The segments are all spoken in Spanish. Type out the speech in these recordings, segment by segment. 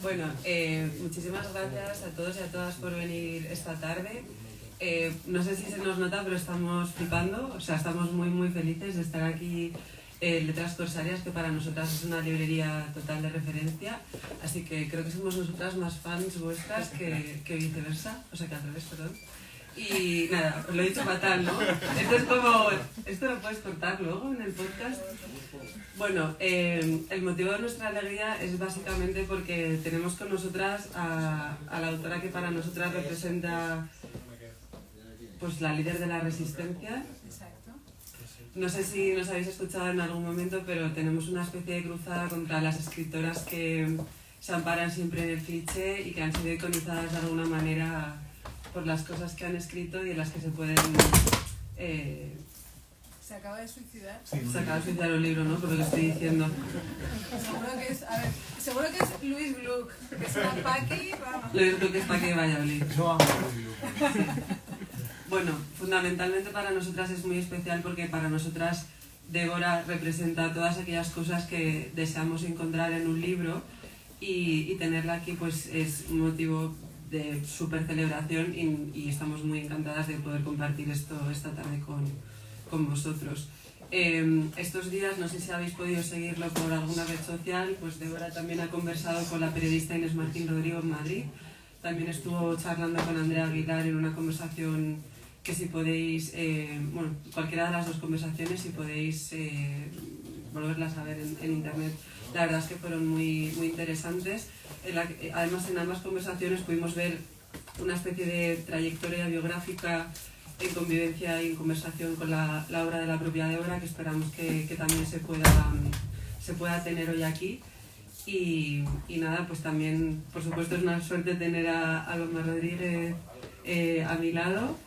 Bueno, muchísimas gracias a todos y a todas por venir esta tarde. No sé si se nos nota, pero estamos flipando, o sea, estamos muy felices de estar aquí en Letras Corsarias, que para nosotras es una librería total de referencia, así que creo que somos nosotras más fans vuestras que viceversa, o sea que al revés, perdón. Y nada, os lo he dicho fatal, ¿no? Esto es como... Esto lo puedes cortar luego en el podcast. Bueno, el motivo de nuestra alegría es básicamente porque tenemos con nosotras a la autora que para nosotras representa pues la líder de la resistencia. Exacto. No sé si nos habéis escuchado en algún momento, pero tenemos una especie de cruzada contra las escritoras que se amparan siempre en el cliché y que han sido iconizadas de alguna manera por las cosas que han escrito y en las que se pueden... Se acaba de suicidar. Sí, se acaba de suicidar un libro, ¿no? Por lo que estoy diciendo. Seguro que es Luis Gluck, que es una Paqui, vamos. Luis Gluck es Paqui de Valladolid. Yo amo a Luis Gluck. Sí. Bueno, fundamentalmente para nosotras es muy especial porque para nosotras Deborah representa todas aquellas cosas que deseamos encontrar en un libro y tenerla aquí pues es un motivo de súper celebración y estamos muy encantadas de poder compartir esto esta tarde con vosotros. Estos días, no sé si habéis podido seguirlo por alguna red social, pues Deborah también ha conversado con la periodista Inés Martín Rodrigo en Madrid, también estuvo charlando con Andrea Aguilar en una conversación que si podéis, bueno, cualquiera de las dos conversaciones, si podéis volverlas a ver en internet, la verdad es que fueron muy interesantes. Además, en ambas conversaciones pudimos ver una especie de trayectoria biográfica en convivencia y en conversación con la obra de la propia Deborah, que esperamos que también se pueda tener hoy aquí. Y nada, pues también, por supuesto, es una suerte tener a Loma Rodríguez a mi lado,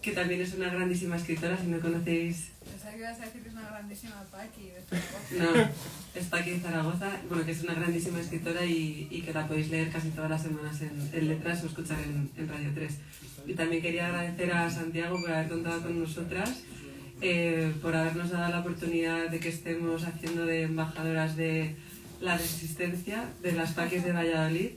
que también es una grandísima escritora, si no conocéis... Pensaba que ibas a decir que es una grandísima Paqui de Zaragoza. No, es Paqui de Zaragoza, bueno, que es una grandísima escritora y que la podéis leer casi todas las semanas en Letras o escuchar en Radio 3. Y también quería agradecer a Santiago por haber contado con nosotras, por habernos dado la oportunidad de que estemos haciendo de embajadoras de la resistencia, de las Paquis de Valladolid,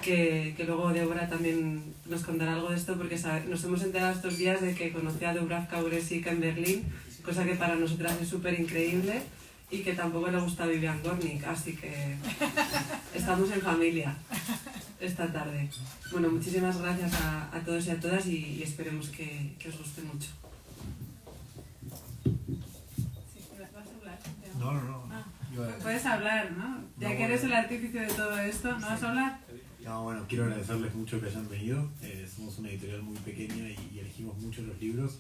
que luego Deborah también nos contará algo de esto, porque nos hemos enterado estos días de que conoció a Dubravka Uresika en Berlín, cosa que para nosotras es súper increíble y que tampoco le gusta a Vivian Gornick, así que estamos en familia esta tarde. Bueno, muchísimas gracias a todos y a todas y esperemos que os guste mucho. Sí, ¿vas a hablar? No. Ah, Yo, puedes hablar, ¿no? Ya que eres el artífice de todo esto, ¿no vas a hablar? no, bueno, quiero agradecerles mucho que hayan venido. Somos una editorial muy pequeña y elegimos mucho los libros.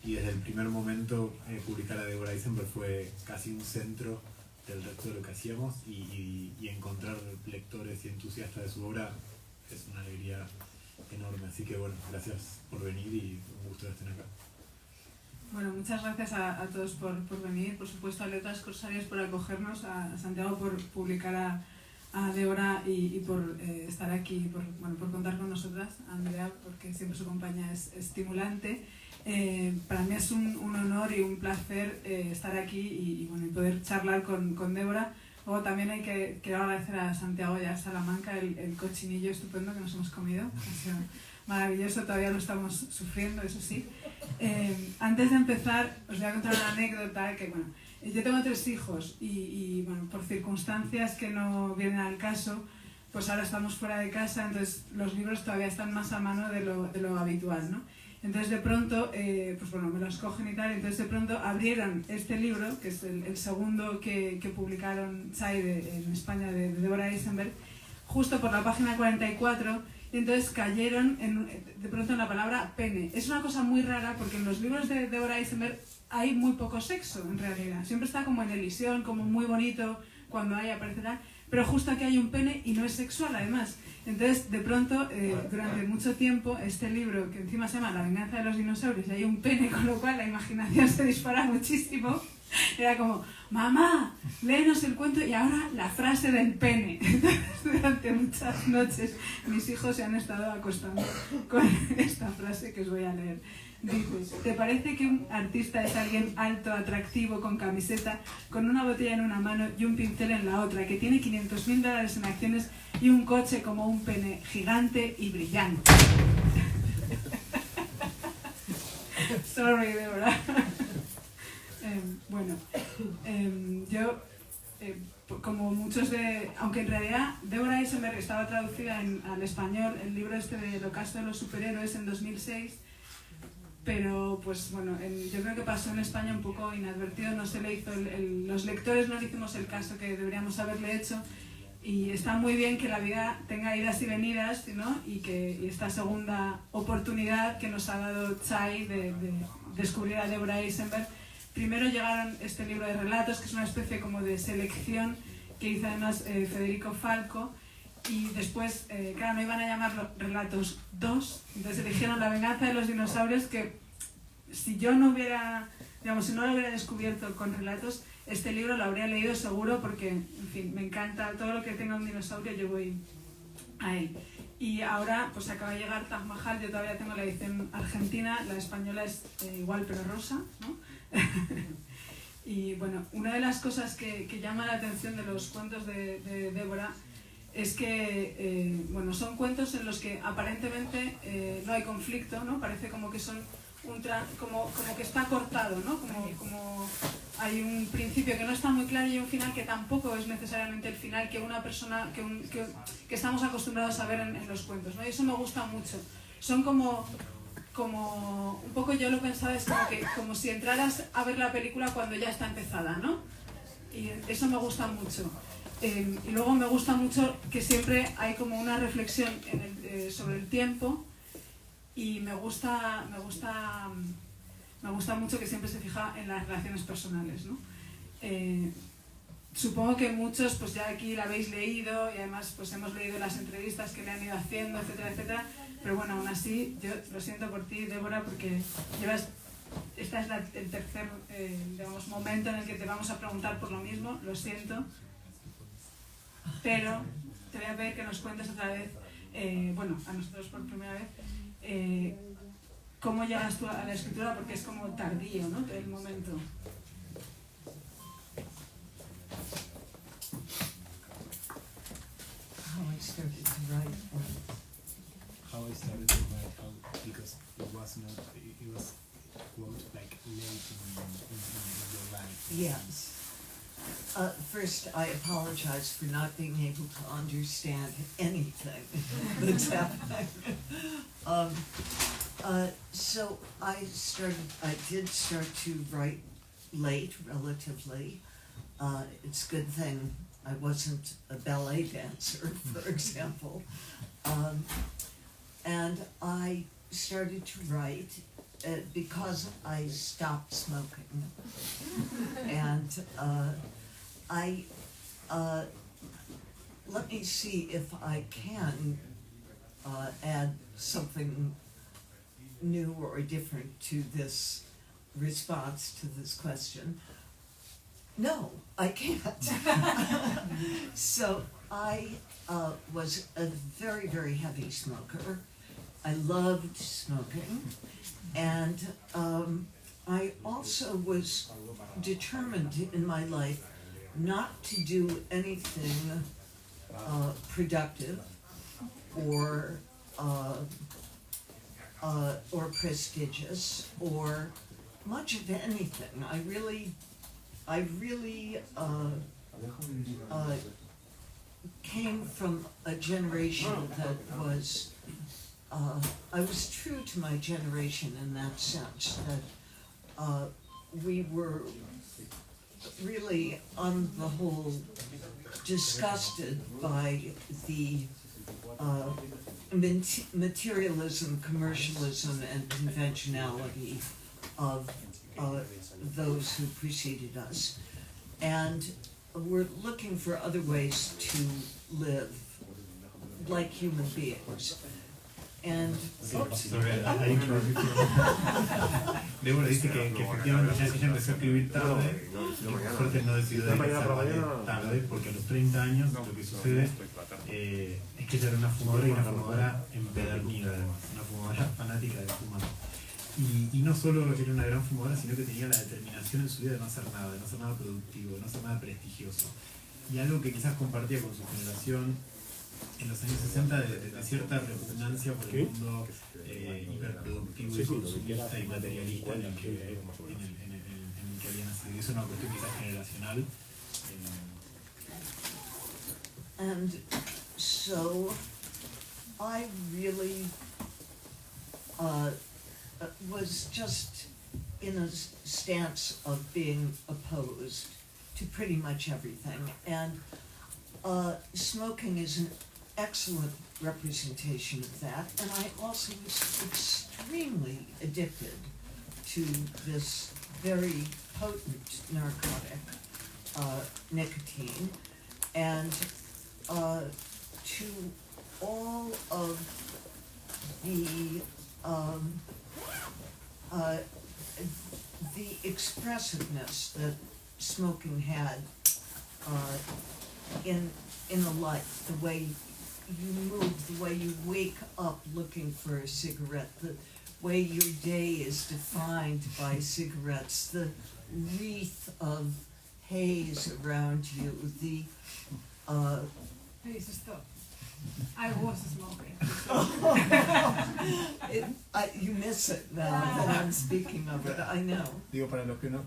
Y desde el primer momento publicar a Deborah Eisenberg fue casi un centro del resto de lo que hacíamos y encontrar lectores y entusiastas de su obra es una alegría enorme. Así que bueno, gracias por venir y un gusto que estén acá. Bueno, muchas gracias a todos por venir, por supuesto a Letras Corsarias por acogernos, a Santiago por publicar a Deborah y por estar aquí, por contar con nosotras, a Andrea porque siempre su compañía es estimulante. Para mí es un honor y un placer estar aquí y poder charlar con Deborah. Luego también quiero agradecer a Santiago y a Salamanca el cochinillo estupendo que nos hemos comido. Ha sido maravilloso, todavía lo estamos sufriendo, eso sí. Antes de empezar, os voy a contar una anécdota que, bueno, yo tengo 3 hijos y por circunstancias que no vienen al caso, pues ahora estamos fuera de casa, entonces los libros todavía están más a mano de lo habitual, ¿no? Entonces de pronto, me los cogen y tal, entonces de pronto abrieron este libro, que es el segundo que publicaron en España de Deborah Eisenberg, justo por la página 44, y entonces cayeron de pronto en la palabra pene. Es una cosa muy rara porque en los libros de Deborah Eisenberg hay muy poco sexo en realidad, siempre está como en elisión, como muy bonito, cuando aparece tal, pero justo aquí hay un pene y no es sexual además. Entonces, de pronto, durante mucho tiempo, este libro, que encima se llama La venganza de los dinosaurios, y hay un pene, con lo cual la imaginación se dispara muchísimo. Era como, mamá, léenos el cuento y ahora la frase del pene. Entonces, durante muchas noches mis hijos se han estado acostando con esta frase que os voy a leer. Dice, ¿te parece que un artista es alguien alto, atractivo, con camiseta, con una botella en una mano y un pincel en la otra, que tiene $500.000 en acciones y un coche como un pene gigante y brillante? Sorry, Deborah. Bueno, yo, como muchos de... Aunque en realidad Deborah Eisenberg estaba traducida al español, el libro este de El ocaso de los superhéroes en 2006, pero pues bueno, yo creo que pasó en España un poco inadvertido, no se le hizo los lectores no le hicimos el caso que deberíamos haberle hecho, y está muy bien que la vida tenga idas y venidas, ¿no? Y esta segunda oportunidad que nos ha dado Chai de descubrir a Deborah Eisenberg. Primero llegaron este libro de relatos, que es una especie como de selección que hizo además Federico Falco, y después, claro, no iban a llamarlo Relatos 2, entonces eligieron La venganza de los dinosaurios, que si yo no hubiera, digamos, si no lo hubiera descubierto con relatos, este libro lo habría leído seguro, porque, en fin, me encanta todo lo que tenga un dinosaurio, yo voy a él. Y ahora, pues acaba de llegar Taj Mahal, yo todavía tengo la edición argentina, la española es igual pero rosa, ¿no? Y bueno, una de las cosas que llama la atención de los cuentos de Deborah es que, bueno, son cuentos en los que aparentemente no hay conflicto, ¿no? Parece como que son como que está cortado, ¿no? Como hay un principio que no está muy claro y un final que tampoco es necesariamente el final que una persona que estamos acostumbrados a ver en los cuentos, ¿no? Y eso me gusta mucho. Son como un poco, yo lo pensaba, es como si entraras a ver la película cuando ya está empezada, ¿no? Y eso me gusta mucho. Y luego me gusta mucho que siempre hay como una reflexión sobre el tiempo, y me gusta mucho que siempre se fija en las relaciones personales, ¿no? Supongo que muchos pues ya aquí la habéis leído, y además pues hemos leído las entrevistas que le han ido haciendo, etcétera, etcétera, pero bueno, aún así yo lo siento por ti, Débora, porque esta es el tercer digamos, momento en el que te vamos a preguntar por lo mismo, lo siento, pero te voy a pedir que nos cuentes otra vez, bueno, a nosotros por primera vez, cómo llegas tú a la escritura, porque es como tardío, ¿no? El momento. How I started to write. How I started to write, because it was quote like late in your life. Yes. First, I apologize for not being able to understand anything that's happening. So I did start to write late, relatively. It's a good thing I wasn't a ballet dancer, for example. And I started to write because I stopped smoking. And let me see if I can add something new or different to this response to this question. No, I can't. So I was a very, very heavy smoker. I loved smoking, and I also was determined in my life not to do anything productive or prestigious or much of anything. I really came from a generation that was, I was true to my generation in that sense, that we were really, on the whole, disgusted by the materialism, commercialism, and conventionality of those who preceded us, and we're looking for other ways to live like human beings. And Deborah dice que efectivamente ella empezó a escribir tarde, lo que fuerte no decidió dedicarse tarde, porque a los 30 años lo que sucede es que ella era una fumadora y una fumadora empedernida además, una fumadora fanática de fumar. Y no solo era una gran fumadora, sino que tenía la determinación en su vida de no hacer nada productivo, de no hacer nada prestigioso. Y algo que quizás compartía con su generación en los años 60 de cierta repugnancia por el mundo hiperproductivo y consumista y materialista en el que había nacido. Y eso es una cuestión quizás generacional. And so I really was just in a stance of being opposed to pretty much everything. And smoking is an excellent representation of that, and I also was extremely addicted to this very potent narcotic, nicotine, and to all of the expressiveness that smoking had in the life, the way you move, the way you wake up looking for a cigarette, the way your day is defined by cigarettes, the wreath of haze around you, the Please stop. I was smoking. you miss it now that I'm speaking of it, I know. Digo, para los que no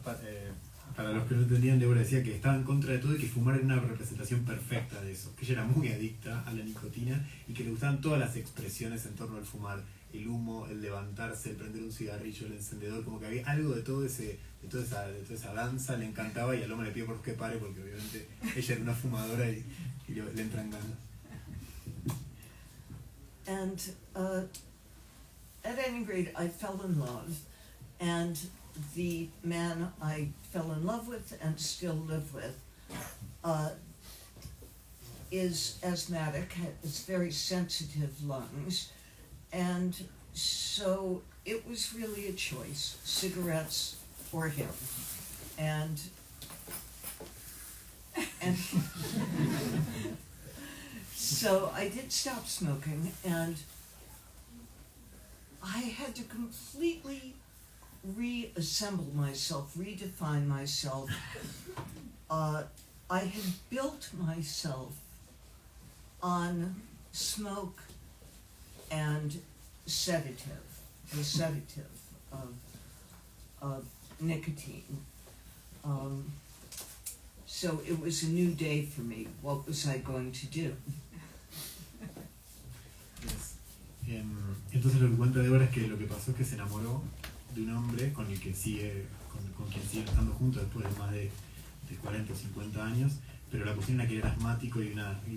entendían, Deborah decía que estaba en contra de todo y que fumar era una representación perfecta de eso, que ella era muy adicta a la nicotina y que le gustaban todas las expresiones en torno al fumar, el humo, el levantarse, el prender un cigarrillo, el encendedor, como que había algo de toda esa danza, le encantaba, y al hombre le pidió por favor que pare porque obviamente ella era una fumadora y le entran ganas. And at any rate, I fell in love, and the man I fell in love with and still live with is asthmatic, has very sensitive lungs, and so it was really a choice, cigarettes or him. And so I did stop smoking, and I had to completely reassemble myself, redefine myself. I had built myself on smoke and sedative, the sedative of nicotine. So it was a new day for me. What was I going to do? Entonces lo que cuenta Deborah es que lo que pasó es que se enamoró de un hombre con el que con quien siguen estando juntos después de más de 40 o 50 años, pero la cuestión era que era asmático y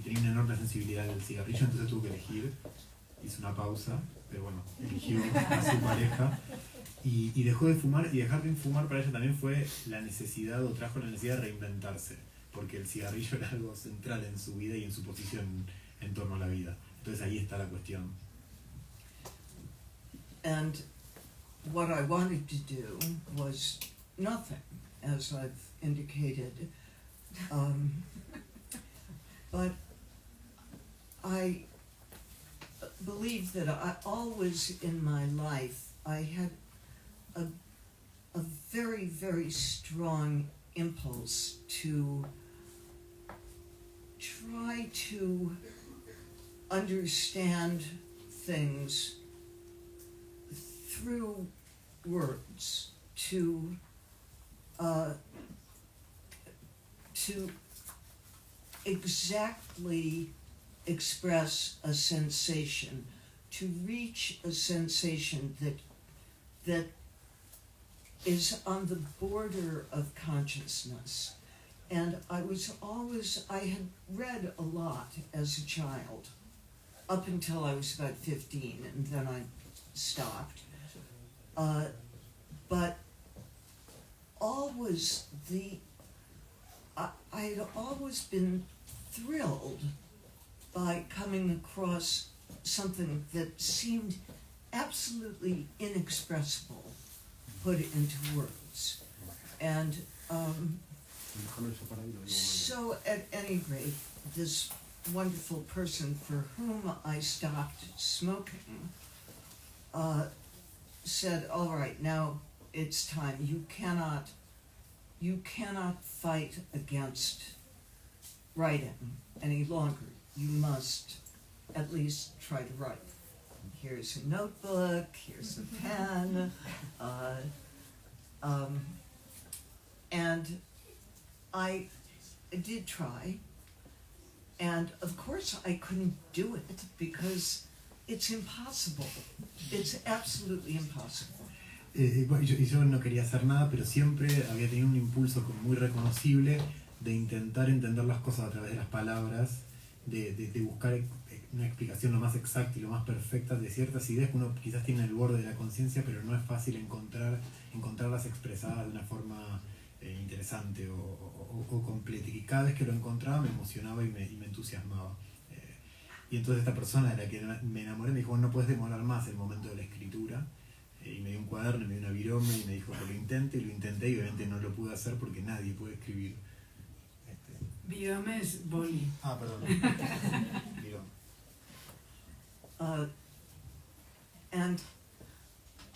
tenía una enorme sensibilidad al cigarrillo, entonces tuvo que elegir, hizo una pausa, pero bueno, eligió a su pareja y dejó de fumar, y dejar de fumar para ella también fue trajo la necesidad de reinventarse, porque el cigarrillo era algo central en su vida y en su posición en torno a la vida. Entonces ahí está la cuestión. And what I wanted to do was nothing, as I've indicated. But I believe that I always in my life, I had a very, very strong impulse to try to understand things through words, to exactly express a sensation, to reach a sensation that is on the border of consciousness. And I had read a lot as a child, up until I was about 15, and then I stopped. But always I had always been thrilled by coming across something that seemed absolutely inexpressible put into words. And so at any rate, this wonderful person for whom I stopped smoking said, all right, now it's time. You cannot fight against writing any longer. You must at least try to write. Here's a notebook, here's a pen, and I did try, and of course I couldn't do it because it's impossible. It's absolutely impossible. Yo no quería hacer nada, pero siempre había tenido un impulso como muy reconocible de intentar entender las cosas a través de las palabras, de buscar una explicación lo más exacta y lo más perfecta de ciertas ideas que uno quizás tiene en el borde de la conciencia, pero no es fácil encontrarlas expresadas de una forma interesante o completa. Y cada vez que lo encontraba me emocionaba y me entusiasmaba. Y entonces esta persona de la que me enamoré me dijo, bueno, no puedes demorar más el momento de la escritura. Y me dio un cuaderno, me dio una virome y me dijo que lo intente, y lo intenté y obviamente no lo pude hacer porque nadie puede escribir. Virome es boli. Ah, perdón. Virome. And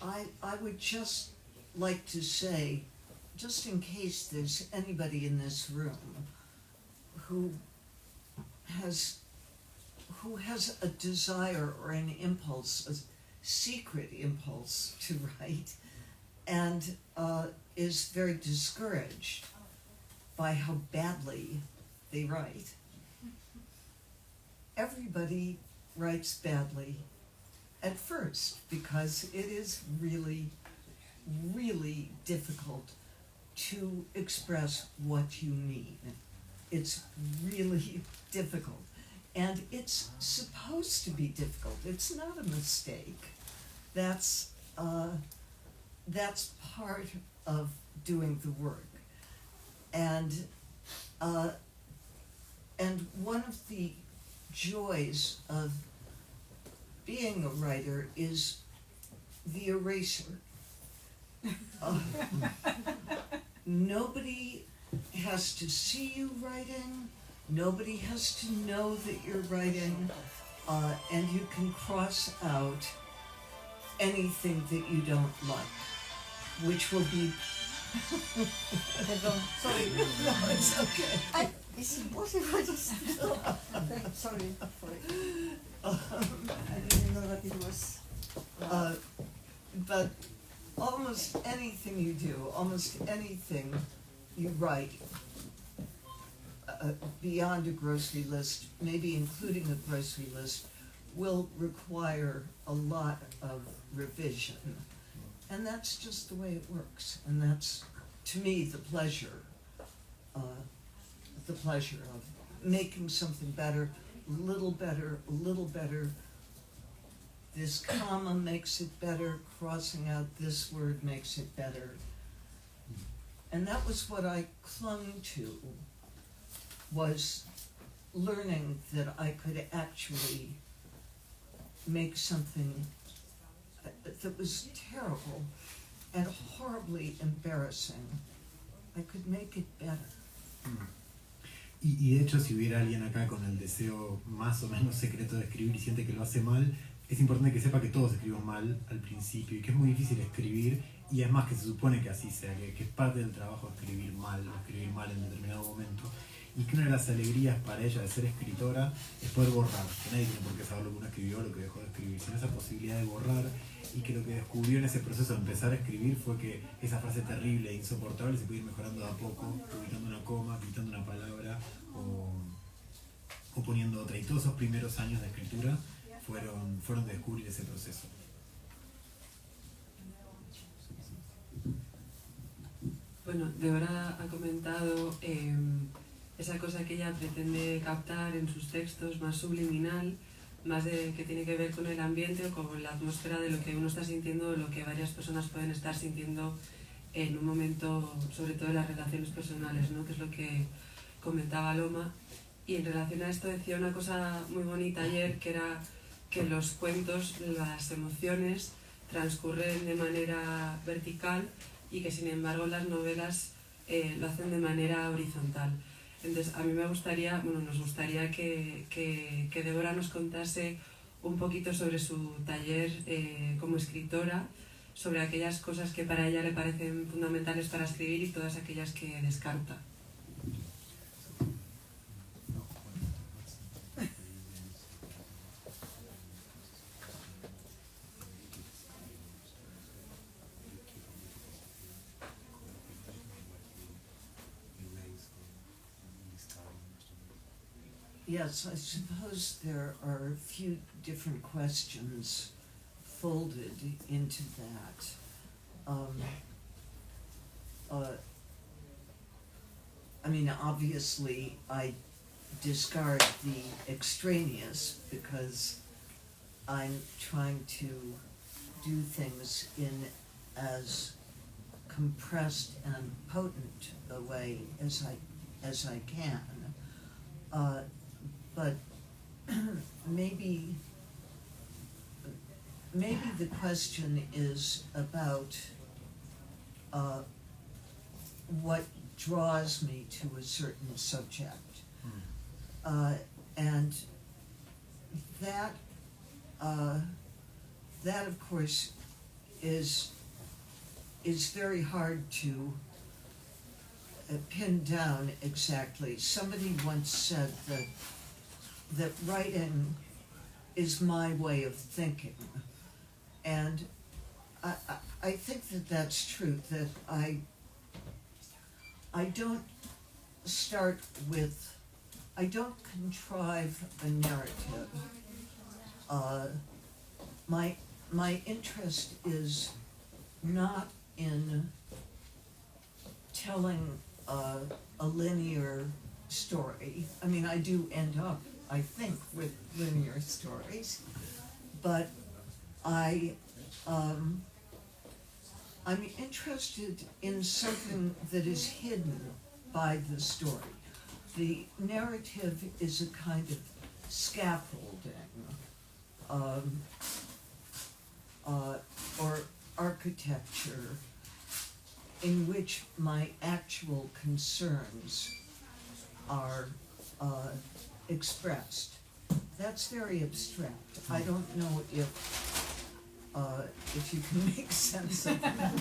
I would just like to say, just in case there's anybody in this room who has a desire or an impulse, a secret impulse to write, and is very discouraged by how badly they write. Everybody writes badly at first because it is really, really difficult to express what you mean. It's really difficult. And it's supposed to be difficult. It's not a mistake. That's part of doing the work. And one of the joys of being a writer is the erasure. Nobody has to see you writing. Nobody has to know that you're writing, and you can cross out anything that you don't like, which will be... Sorry. No, it's okay. Is it possible just... Sorry for it. I didn't know that it was... But almost anything you do, almost anything you write, beyond a grocery list, maybe including a grocery list, will require a lot of revision. And that's just the way it works. And that's, to me, the pleasure of making something better, a little better, a little better. This comma makes it better, crossing out this word makes it better. And that was what I clung to, was learning that I could actually make something that was terrible and horribly embarrassing. I could make it better. Y de hecho, si hubiera alguien acá con el deseo más o menos secreto de escribir y siente que lo hace mal, es importante que sepa que todos escribimos mal al principio y que es muy difícil escribir, y es más que se supone que así sea, que es parte del trabajo escribir mal o escribir mal en determinado momento. Y que una de las alegrías para ella de ser escritora es poder borrar, que nadie tiene por qué saber lo que uno escribió o lo que dejó de escribir, sino esa posibilidad de borrar, y que lo que descubrió en ese proceso de empezar a escribir fue que esa frase terrible e insoportable se puede ir mejorando de a poco, quitando una coma, quitando una palabra o poniendo otra. Y todos esos primeros años de escritura fueron de descubrir ese proceso. Bueno, Deborah ha comentado esa cosa que ella pretende captar en sus textos, más subliminal, más que tiene que ver con el ambiente o con la atmósfera de lo que uno está sintiendo o lo que varias personas pueden estar sintiendo en un momento, sobre todo en las relaciones personales, ¿no? Que es lo que comentaba Loma. Y en relación a esto decía una cosa muy bonita ayer, que era que los cuentos, las emociones transcurren de manera vertical y que sin embargo las novelas lo hacen de manera horizontal. Entonces a mí me gustaría, nos gustaría que Deborah nos contase un poquito sobre su taller como escritora, sobre aquellas cosas que para ella le parecen fundamentales para escribir y todas aquellas que descarta. Yes, I suppose there are a few different questions folded into that. I mean, obviously, I discard the extraneous because I'm trying to do things in as compressed and potent a way as I can. But maybe the question is about what draws me to a certain subject, and that of course is very hard to pin down exactly. Somebody once said that writing is my way of thinking, and I think that that's true, that I don't contrive a narrative. My interest is not in telling a linear story. I mean, I do end up, I think, with linear stories, but I'm interested in something that is hidden by the story. The narrative is a kind of scaffolding, or architecture in which my actual concerns are expressed. That's very abstract. I don't know if you can make sense of that.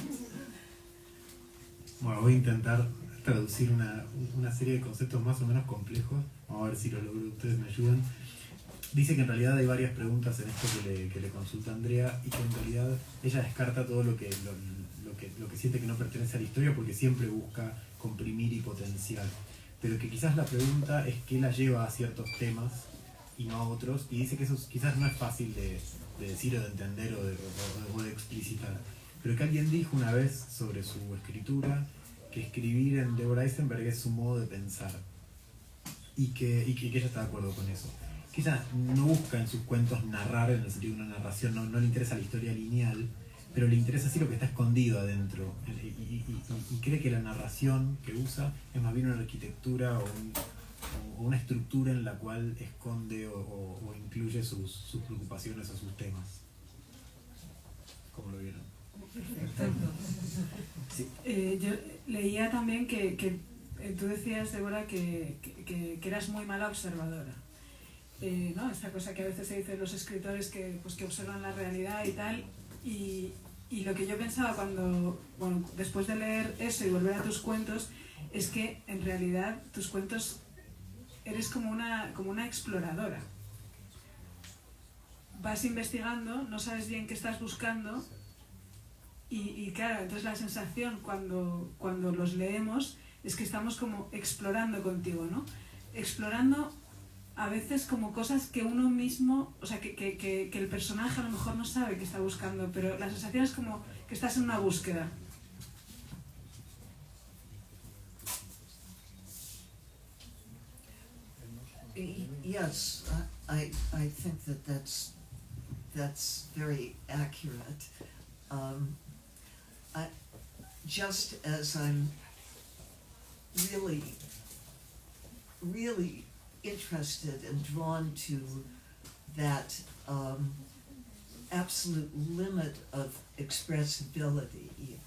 Bueno, voy a intentar traducir una serie de conceptos más o menos complejos. Vamos a ver si lo logro, ustedes me ayudan. Dice que en realidad hay varias preguntas en esto que le consulta Andrea, y que en realidad ella descarta todo lo que siente que no pertenece a la historia, porque siempre busca comprimir y potenciar. Pero que quizás la pregunta es qué la lleva a ciertos temas y no a otros, y dice que eso quizás no es fácil de decir o de entender o de explicitar. Pero que alguien dijo una vez sobre su escritura que escribir en Deborah Eisenberg es su modo de pensar, y que ella está de acuerdo con eso. Que ella no busca en sus cuentos narrar en el sentido de una narración, no le interesa la historia lineal, pero le interesa así lo que está escondido adentro, y cree que la narración que usa es más bien una arquitectura o una estructura en la cual esconde o incluye sus preocupaciones o sus temas. ¿Cómo lo vieron? Sí. Yo leía también que tú decías, Deborah, que eras muy mala observadora. ¿No? Esta cosa que a veces se dice los escritores que observan la realidad y tal, y lo que yo pensaba después de leer eso y volver a tus cuentos, es que en realidad tus cuentos eres como una exploradora. Vas investigando, no sabes bien qué estás buscando, y claro, entonces la sensación cuando los leemos es que estamos como explorando contigo, ¿no? Explorando a veces como cosas que uno mismo, o sea, que el personaje a lo mejor no sabe que está buscando, pero la sensación es como que estás en una búsqueda. Yes, I think that's very accurate. Just as I'm really interested and drawn to that absolute limit of expressibility,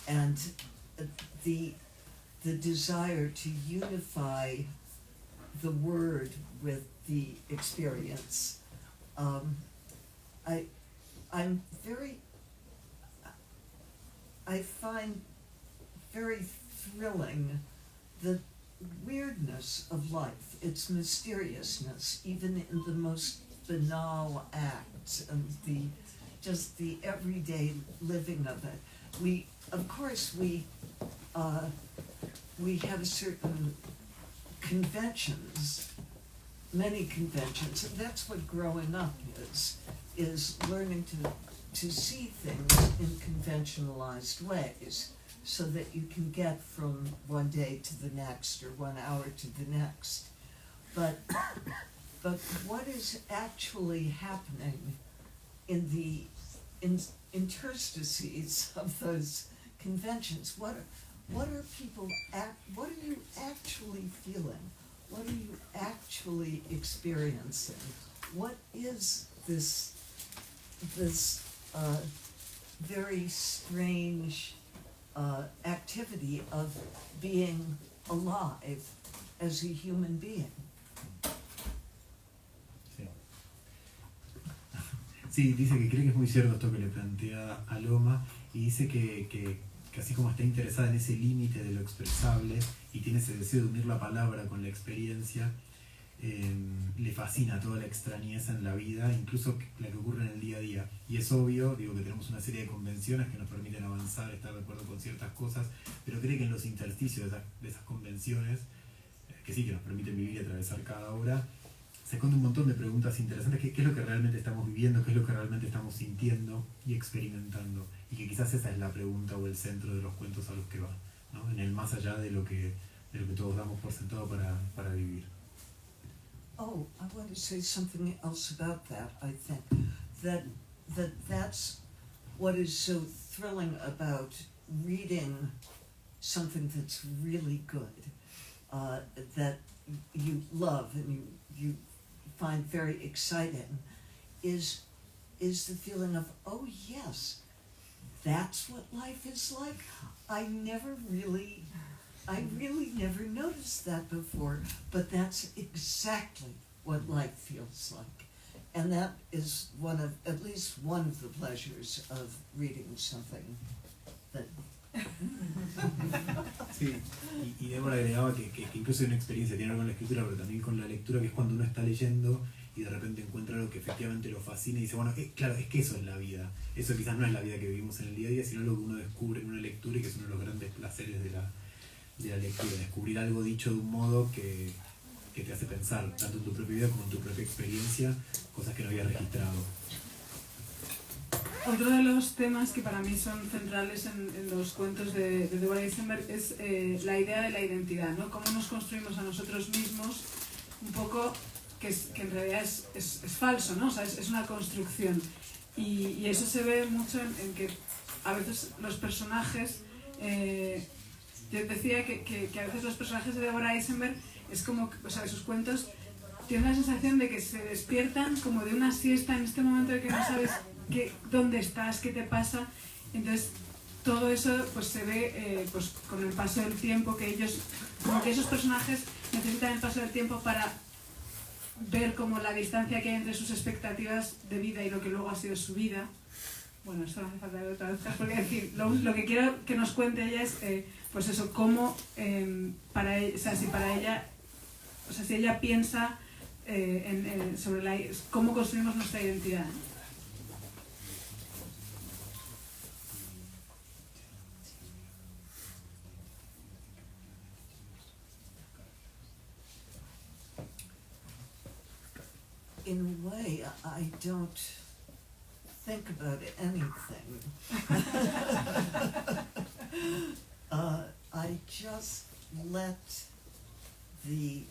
and the desire to unify the word with the experience. I find very thrilling the weirdness of life, its mysteriousness, even in the most banal acts and just the everyday living of it. We have certain conventions, many conventions, and that's what growing up is learning to see things in conventionalized ways, so that you can get from one day to the next or 1 hour to the next. But what is actually happening in the interstices of those conventions? What are people what are you actually feeling? What are you actually experiencing? What is this very strange activity of being alive as a human being? Sí, dice que cree que es muy cierto esto que le plantea a Loma, y dice que así como está interesada en ese límite de lo expresable y tiene ese deseo de unir la palabra con la experiencia, le fascina toda la extrañeza en la vida, incluso la que ocurre en el día a día. Y es obvio, digo, que tenemos una serie de convenciones que nos permiten avanzar, estar de acuerdo con ciertas cosas, pero cree que en los intersticios de esas convenciones, que sí, que nos permiten vivir y atravesar cada hora, se esconde un montón de preguntas interesantes. ¿Qué es lo que realmente estamos viviendo? ¿Qué es lo que realmente estamos sintiendo y experimentando? Y que quizás esa es la pregunta o el centro de los cuentos a los que va, ¿no? En el más allá de lo que todos damos por sentado para vivir. Oh, I want to say something else about that. I think that's what is so thrilling about reading something that's really good, that you love and you find very exciting, is the feeling of, oh yes, that's what life is like. I really never noticed that before, but that's exactly what life feels like. And that is at least one of the pleasures of reading something that... Sí, y Deborah agregaba que incluso hay una experiencia, tiene que ver con la escritura, pero también con la lectura, que es cuando uno está leyendo y de repente encuentra algo que efectivamente lo fascina y dice, bueno, claro, es que eso es la vida. Eso quizás no es la vida que vivimos en el día a día, sino lo que uno descubre en una lectura, y que es uno de los grandes placeres de la lectura, descubrir algo dicho de un modo que te hace pensar, tanto en tu propia vida como en tu propia experiencia, cosas que no habías registrado. Otro de los temas que para mí son centrales en los cuentos de Deborah Eisenberg es la idea de la identidad, ¿no? Cómo nos construimos a nosotros mismos, un poco que en realidad es falso, ¿no? O sea, es una construcción. Y eso se ve mucho en que a veces los personajes... yo decía que a veces los personajes de Deborah Eisenberg es como, o sea, sus cuentos tienen la sensación de que se despiertan como de una siesta en este momento de que no sabes dónde estás, qué te pasa. Entonces todo eso pues se ve pues con el paso del tiempo, que ellos, como que esos personajes necesitan el paso del tiempo para ver como la distancia que hay entre sus expectativas de vida y lo que luego ha sido su vida. Bueno, esto no hace falta ver otra vez, porque decir, lo que quiero que nos cuente ella es pues eso, cómo para ella, o sea, si para ella, o sea, si ella piensa sobre cómo construimos nuestra identidad. In a way, I don't think about anything. I just let the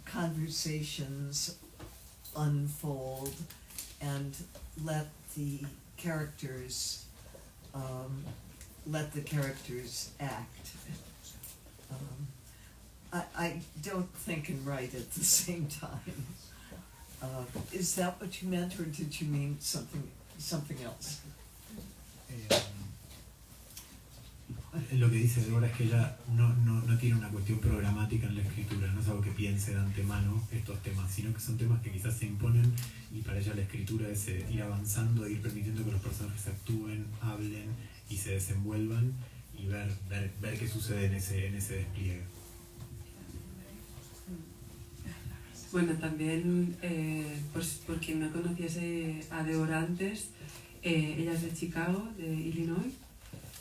conversations unfold and let the characters act. I don't think and write at the same time. Is that what you meant, or did you mean something else? Lo que dice Deborah es que ella no tiene una cuestión programática en la escritura, no es algo que piense de antemano estos temas, sino que son temas que quizás se imponen, y para ella la escritura es ir avanzando, ir permitiendo que los personajes actúen, hablen y se desenvuelvan, y ver qué sucede en ese despliegue. Bueno, también, pues por quien no conociese a Deborah antes, ella es de Chicago, de Illinois,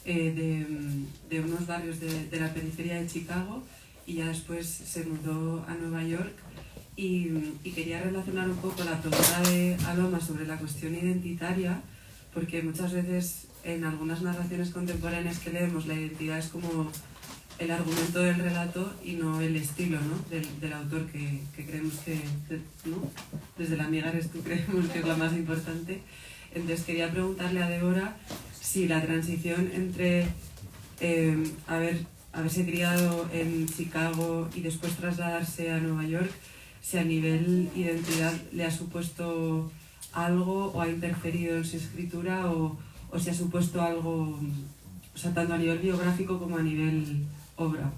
de unos barrios de la periferia de Chicago, y ya después se mudó a Nueva York, y quería relacionar un poco la pregunta de Aloma sobre la cuestión identitaria, porque muchas veces en algunas narraciones contemporáneas que leemos la identidad es como el argumento del relato y no el estilo, ¿no? del autor, que creemos que, ¿no? Desde la amiga eres tú, creemos que es la más importante. Entonces quería preguntarle a Deborah si la transición entre haberse criado en Chicago y después trasladarse a Nueva York, si a nivel identidad le ha supuesto algo o ha interferido en su escritura, o si ha supuesto algo, o sea, tanto a nivel biográfico como a nivel obra.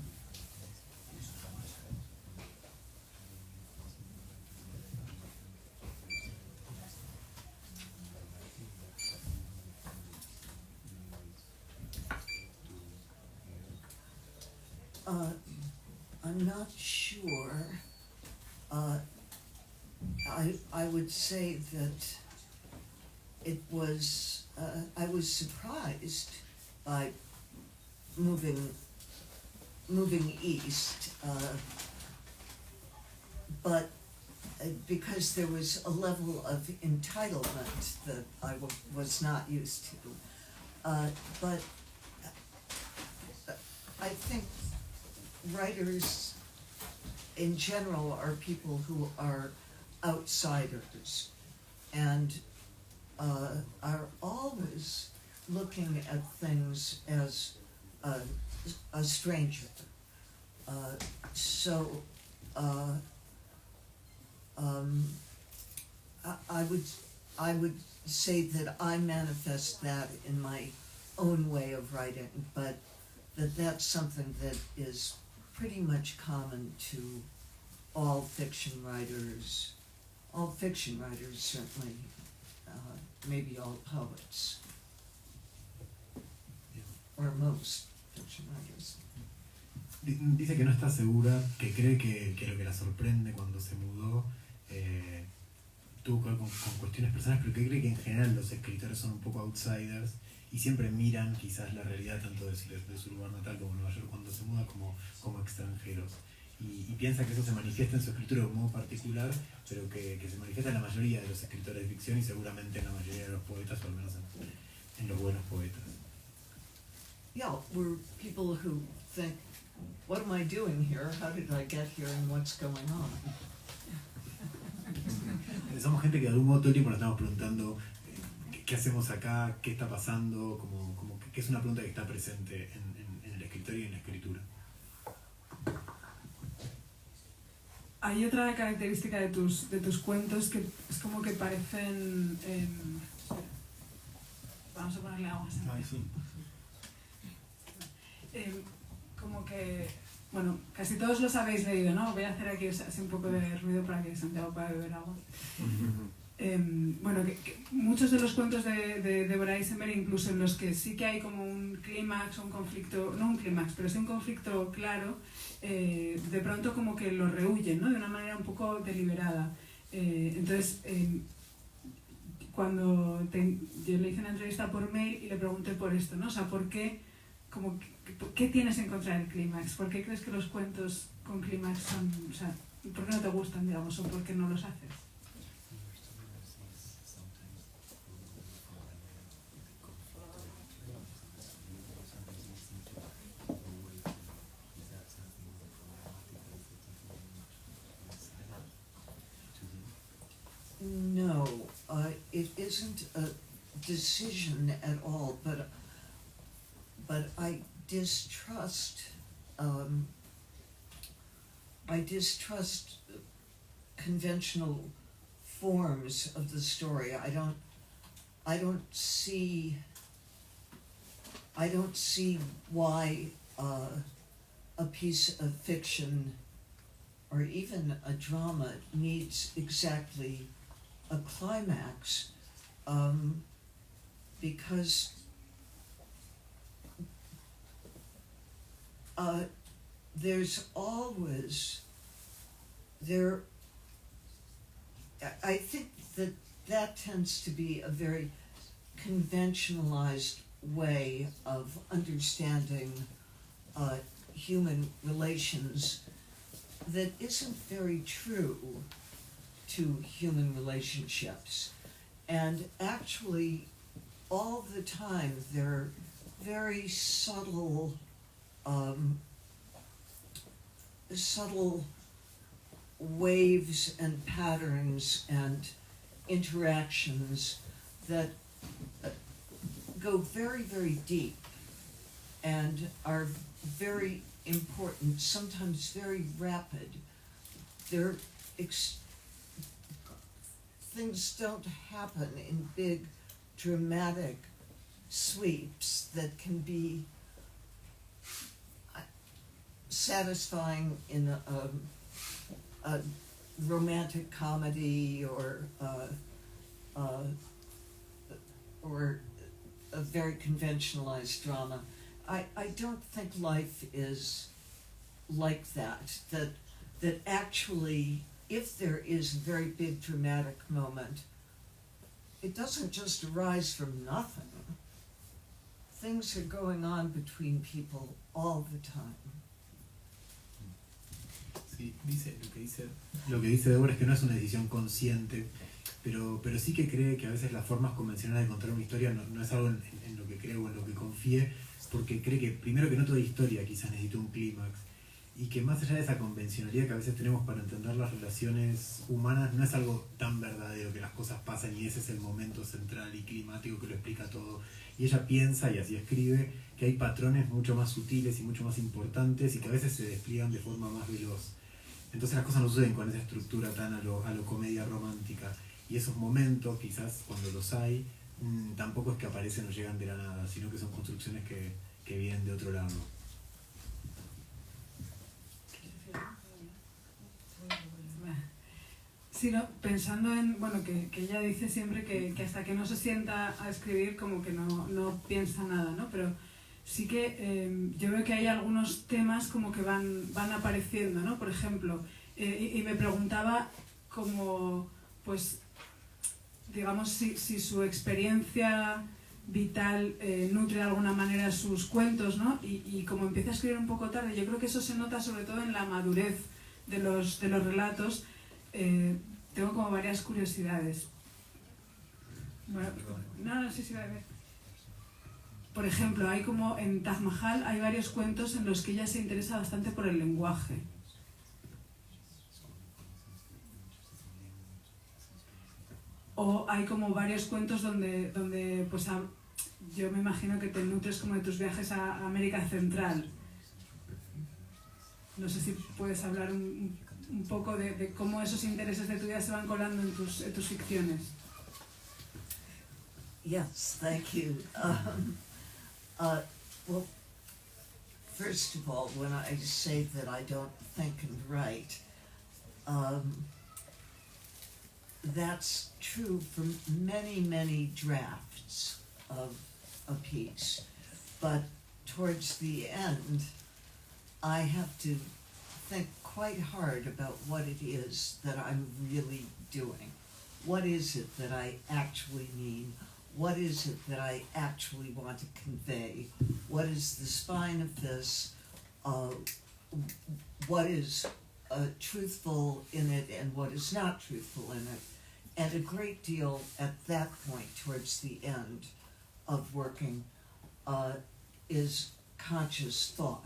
I'm not sure. I would say that it was, I was surprised by moving east, but because there was a level of entitlement that I was not used to. But I think writers in general are people who are outsiders and are always looking at things as a stranger. I would say that I manifest that in my own way of writing, but that's something that is pretty much common to all fiction writers certainly, maybe all poets, or most fiction writers. Dice que no está segura, que cree que lo que la sorprende cuando se mudó tuvo que ver con cuestiones personales, pero que cree que en general los escritores son un poco outsiders y siempre miran quizás la realidad tanto de su lugar natal como Nueva York cuando se muda como extranjeros. Y piensa que eso se manifiesta en su escritura de un modo particular, pero que se manifiesta en la mayoría de los escritores de ficción y seguramente en la mayoría de los poetas, o al menos en los buenos poetas. Yeah, we're people who think, what am I doing here? How did I get here? And what's going on? Somos gente que de algún modo todo el tiempo nos estamos preguntando qué hacemos acá, qué está pasando, como que es una pregunta que está presente en el escritor y en la escritura. Hay otra característica de tus cuentos que es como que parecen... vamos a ponerle agua. Sí. Como que... Bueno, casi todos los habéis leído, ¿no? Voy a hacer aquí así un poco de ruido para que Santiago pueda beber agua. Bueno, que muchos de los cuentos de Deborah Eisenberg, incluso en los que sí que hay como un clímax o un conflicto, no un clímax, pero sí un conflicto claro, de pronto como que lo rehuyen, ¿no? De una manera un poco deliberada. Entonces, cuando yo le hice una entrevista por mail y le pregunté por esto, ¿no? O sea, ¿por qué, ¿qué tienes en contra del clímax? ¿Por qué crees que los cuentos con clímax son, o sea, por qué no te gustan, digamos, o por qué no los haces? No, it isn't a decision at all, but I distrust conventional forms of the story. I don't see why a piece of fiction or even a drama needs exactly a climax, because there's always I think that tends to be a very conventionalized way of understanding human relations that isn't very true to human relationships. And actually, all the time, there are very subtle waves and patterns and interactions that go very, very deep and are very important, sometimes very rapid. Things don't happen in big, dramatic sweeps that can be satisfying in a romantic comedy or a very conventionalized drama. I don't think life is like that. That actually, if there is a very big dramatic moment, it doesn't just arise from nothing. Things are going on between people all the time. Sí, lo que dice Deborah es que no es una decisión consciente, pero sí que cree que a veces las formas convencionales de contar una historia no es algo en lo que cree o en lo que confíe, porque cree que primero que no toda historia quizás necesita un clímax, y que más allá de esa convencionalidad que a veces tenemos para entender las relaciones humanas, no es algo tan verdadero, que las cosas pasan y ese es el momento central y climático que lo explica todo. Y ella piensa, y así escribe, que hay patrones mucho más sutiles y mucho más importantes y que a veces se despliegan de forma más veloz. Entonces las cosas no suceden con esa estructura tan a lo comedia romántica. Y esos momentos, quizás cuando los hay, tampoco es que aparecen o llegan de la nada, sino que son construcciones que vienen de otro lado. Sí, no, pensando en, bueno, que ella dice siempre que hasta que no se sienta a escribir como que no piensa nada, ¿no? Pero sí que yo veo que hay algunos temas como que van apareciendo, ¿no? Por ejemplo, y me preguntaba como, pues, digamos, si su experiencia vital nutre de alguna manera sus cuentos, ¿no? Y como empieza a escribir un poco tarde, yo creo que eso se nota sobre todo en la madurez de los relatos. Tengo como varias curiosidades. Bueno, sí, va a ver. Por ejemplo, hay como en Taj Mahal hay varios cuentos en los que ella se interesa bastante por el lenguaje. O hay como varios cuentos donde pues yo me imagino que te nutres como de tus viajes a América Central. No sé si puedes hablar un poco de cómo esos intereses de tu vida se van colando en tus ficciones. Yes, thank you. Well, first of all, when I say that I don't think and write, that's true for many, many drafts of a piece. But towards the end, I have to think quite hard about what it is that I'm really doing. What is it that I actually mean? What is it that I actually want to convey? What is the spine of this? What is truthful in it and what is not truthful in it? And a great deal at that point, towards the end of working, is conscious thought.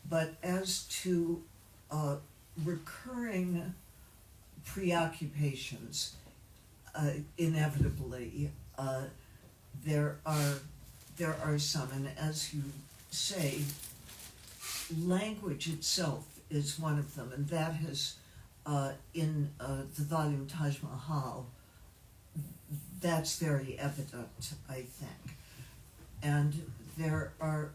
But as to recurring preoccupations, inevitably, there are some, and as you say, language itself is one of them, and that has in the volume Taj Mahal, that's very evident, I think. And there are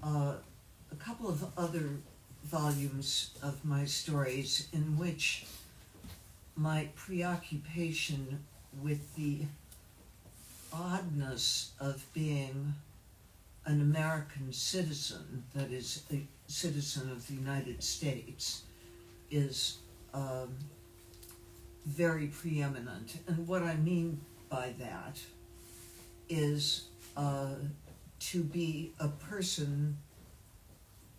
a couple of other volumes of my stories in which my preoccupation with the oddness of being an American citizen, that is, a citizen of the United States, is very preeminent. And what I mean by that is to be a person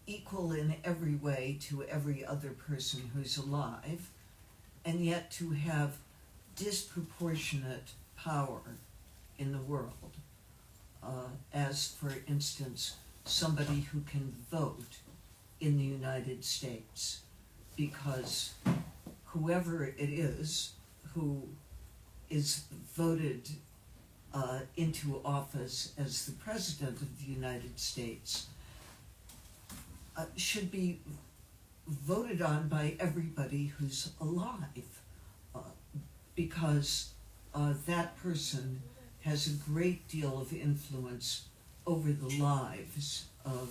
equal in every way to every other person who's alive, and yet to have disproportionate power in the world. As, for instance, somebody who can vote in the United States, because whoever it is who is voted into office as the President of the United States should be voted on by everybody who's alive, because that person has a great deal of influence over the lives of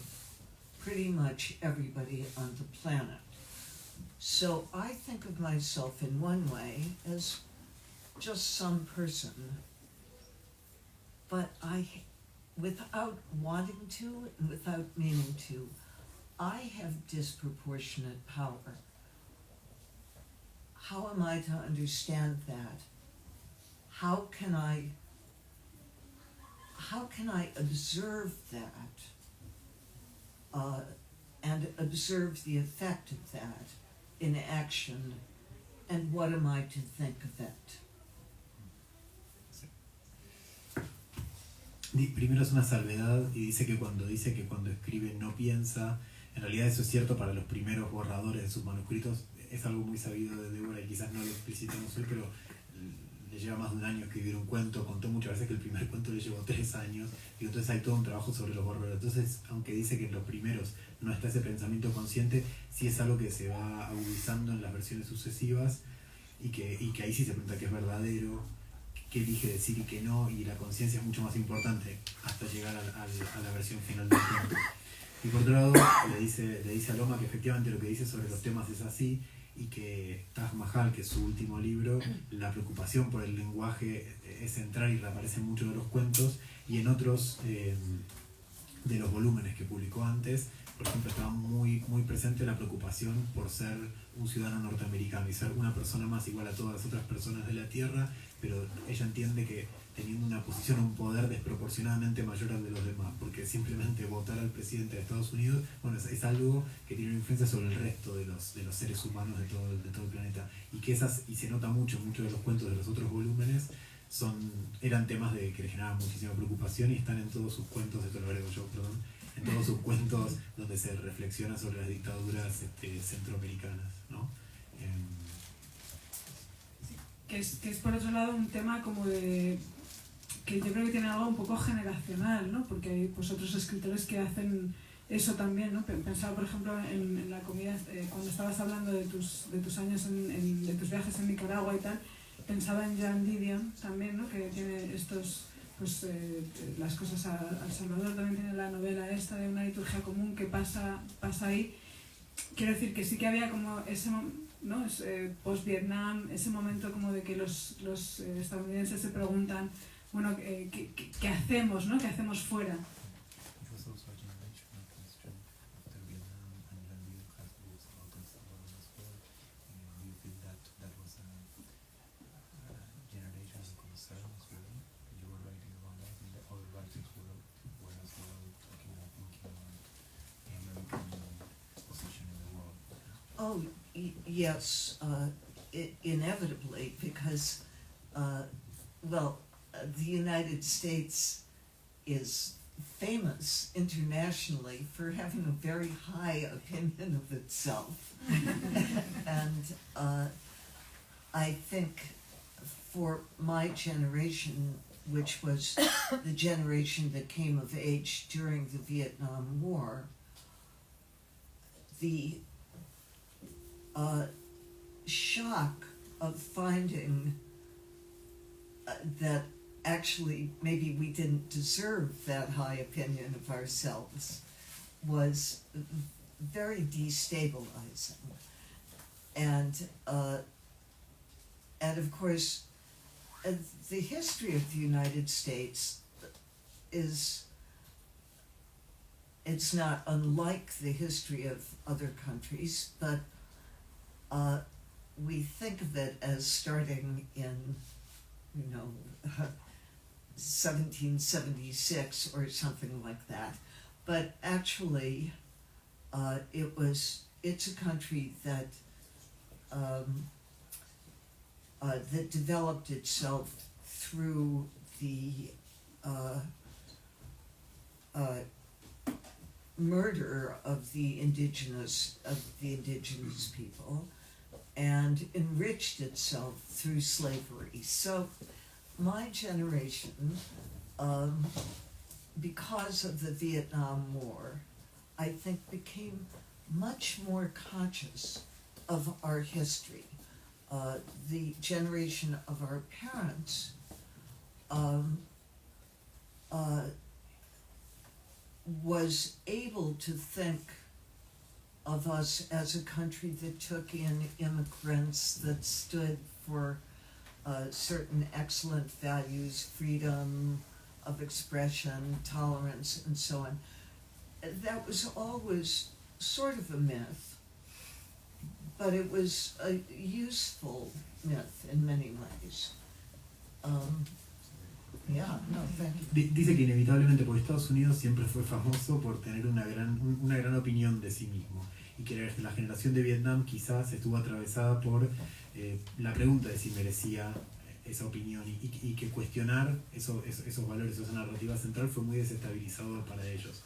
pretty much everybody on the planet. So I think of myself in one way as just some person, but without wanting to and without meaning to, I have disproportionate power. How am I to understand that? How can I observe that and observe the effect of that in action, and what am I to think of it? Primero es una salvedad y dice que cuando escribe no piensa. En realidad eso es cierto para los primeros borradores de sus manuscritos. Es algo muy sabido de Deborah y quizás no lo explicitamos hoy, pero le lleva más de un año escribir un cuento. Contó muchas veces que el primer cuento le llevó 3 años, y entonces hay todo un trabajo sobre los borradores. Entonces, aunque dice que en los primeros no está ese pensamiento consciente, sí es algo que se va agudizando en las versiones sucesivas, y que ahí sí se pregunta qué es verdadero, qué elige decir y qué no, y la conciencia es mucho más importante hasta llegar a la versión final del cuento. Y por otro lado, le dice a Loma que efectivamente lo que dice sobre los temas es así, y que Taj Mahal, que es su último libro, la preocupación por el lenguaje es central y reaparece en muchos de los cuentos, y en otros de los volúmenes que publicó antes, por ejemplo, estaba muy, muy presente la preocupación por ser un ciudadano norteamericano y ser una persona más igual a todas las otras personas de la Tierra, pero ella entiende que teniendo una posición, un poder desproporcionadamente mayor al de los demás, porque simplemente votar al presidente de Estados Unidos, bueno, es algo que tiene una influencia sobre el resto de los seres humanos de todo el planeta, y se nota mucho en muchos de los cuentos de los otros volúmenes, eran temas que le generaban muchísima preocupación, y están en todos sus cuentos, esto lo agrego yo, perdón, en todos sus cuentos donde se reflexiona sobre las dictaduras centroamericanas, ¿no? Que es por otro lado un tema como de que yo creo que tiene algo un poco generacional, ¿no? Porque hay pues otros escritores que hacen eso también, ¿no? Pensaba, por ejemplo, en la comida, cuando estabas hablando de tus años de tus viajes en Nicaragua y tal, pensaba en Jan Didion también, ¿no? Que tiene estos, pues las cosas al Salvador, también tiene la novela esta de una liturgia común que pasa ahí. Quiero decir que sí que había como ese, ¿no? Post-Vietnam, ese momento como de que los estadounidenses se preguntan, bueno, ¿qué hacemos, ¿no? ¿Qué hacemos fuera? Oh, yes, inevitably, because, the United States is famous internationally for having a very high opinion of itself. And I think for my generation, which was the generation that came of age during the Vietnam War, the shock of finding that actually maybe we didn't deserve that high opinion of ourselves was very destabilizing. And of course, the history of the United States it's not unlike the history of other countries, but we think of it as starting in, 1776 or something like that. But actually, it's a country that that developed itself through the murder of the indigenous people, and enriched itself through slavery. So my generation, because of the Vietnam War, I think became much more conscious of our history. The generation of our parents was able to think of us as a country that took in immigrants, that stood for certain excellent values, freedom of expression, tolerance, and so on. That was always sort of a myth, but it was a useful myth in many ways. Dice que inevitablemente porque Estados Unidos siempre fue famoso por tener una gran opinión de sí mismo, y que la generación de Vietnam quizás estuvo atravesada por la pregunta de si merecía esa opinión, y que cuestionar esos valores, esa narrativa central fue muy desestabilizador para ellos.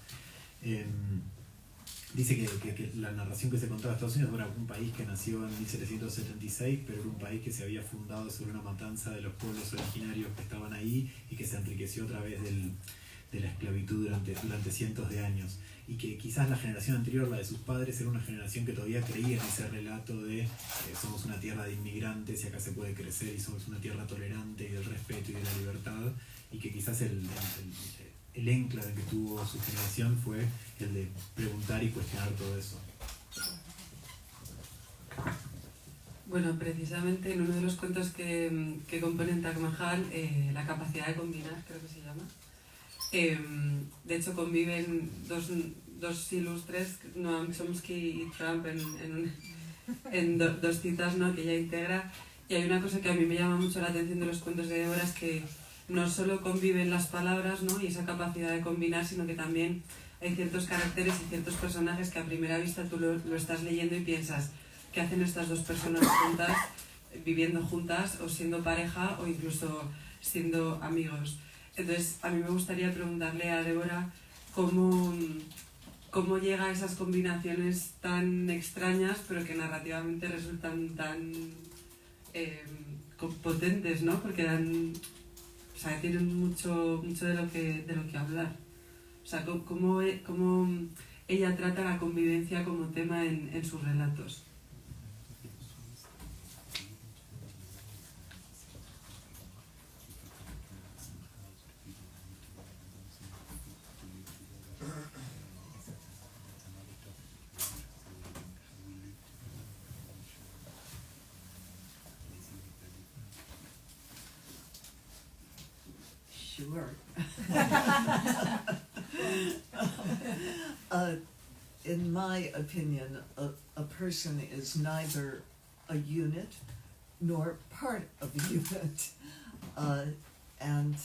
Dice que la narración que se contaba de Estados Unidos era un país que nació en 1776, pero era un país que se había fundado sobre una matanza de los pueblos originarios que estaban ahí y que se enriqueció a través de la esclavitud durante cientos de años. Y que quizás la generación anterior, la de sus padres, era una generación que todavía creía en ese relato de somos una tierra de inmigrantes y acá se puede crecer, y somos una tierra tolerante y del respeto y de la libertad, y que quizás el enclave que tuvo su generación fue el de preguntar y cuestionar todo eso. Bueno, precisamente en uno de los cuentos que componen Taj Mahal, la capacidad de combinar, creo que se llama, de hecho conviven dos ilustres, Noam Chomsky y Trump, en dos citas, ¿no?, que ella integra. Y hay una cosa que a mí me llama mucho la atención de los cuentos de Deborah, es que no solo conviven las palabras, ¿no?, y esa capacidad de combinar, sino que también hay ciertos caracteres y ciertos personajes que a primera vista tú lo estás leyendo y piensas, ¿qué hacen estas dos personas juntas, viviendo juntas, o siendo pareja, o incluso siendo amigos? Entonces, a mí me gustaría preguntarle a Deborah cómo llega a esas combinaciones tan extrañas, pero que narrativamente resultan tan potentes, ¿no? Porque tienen mucho de lo que hablar. O sea, cómo ella trata la convivencia como tema en sus relatos. Sure. In my opinion, a person is neither a unit nor part of a unit. And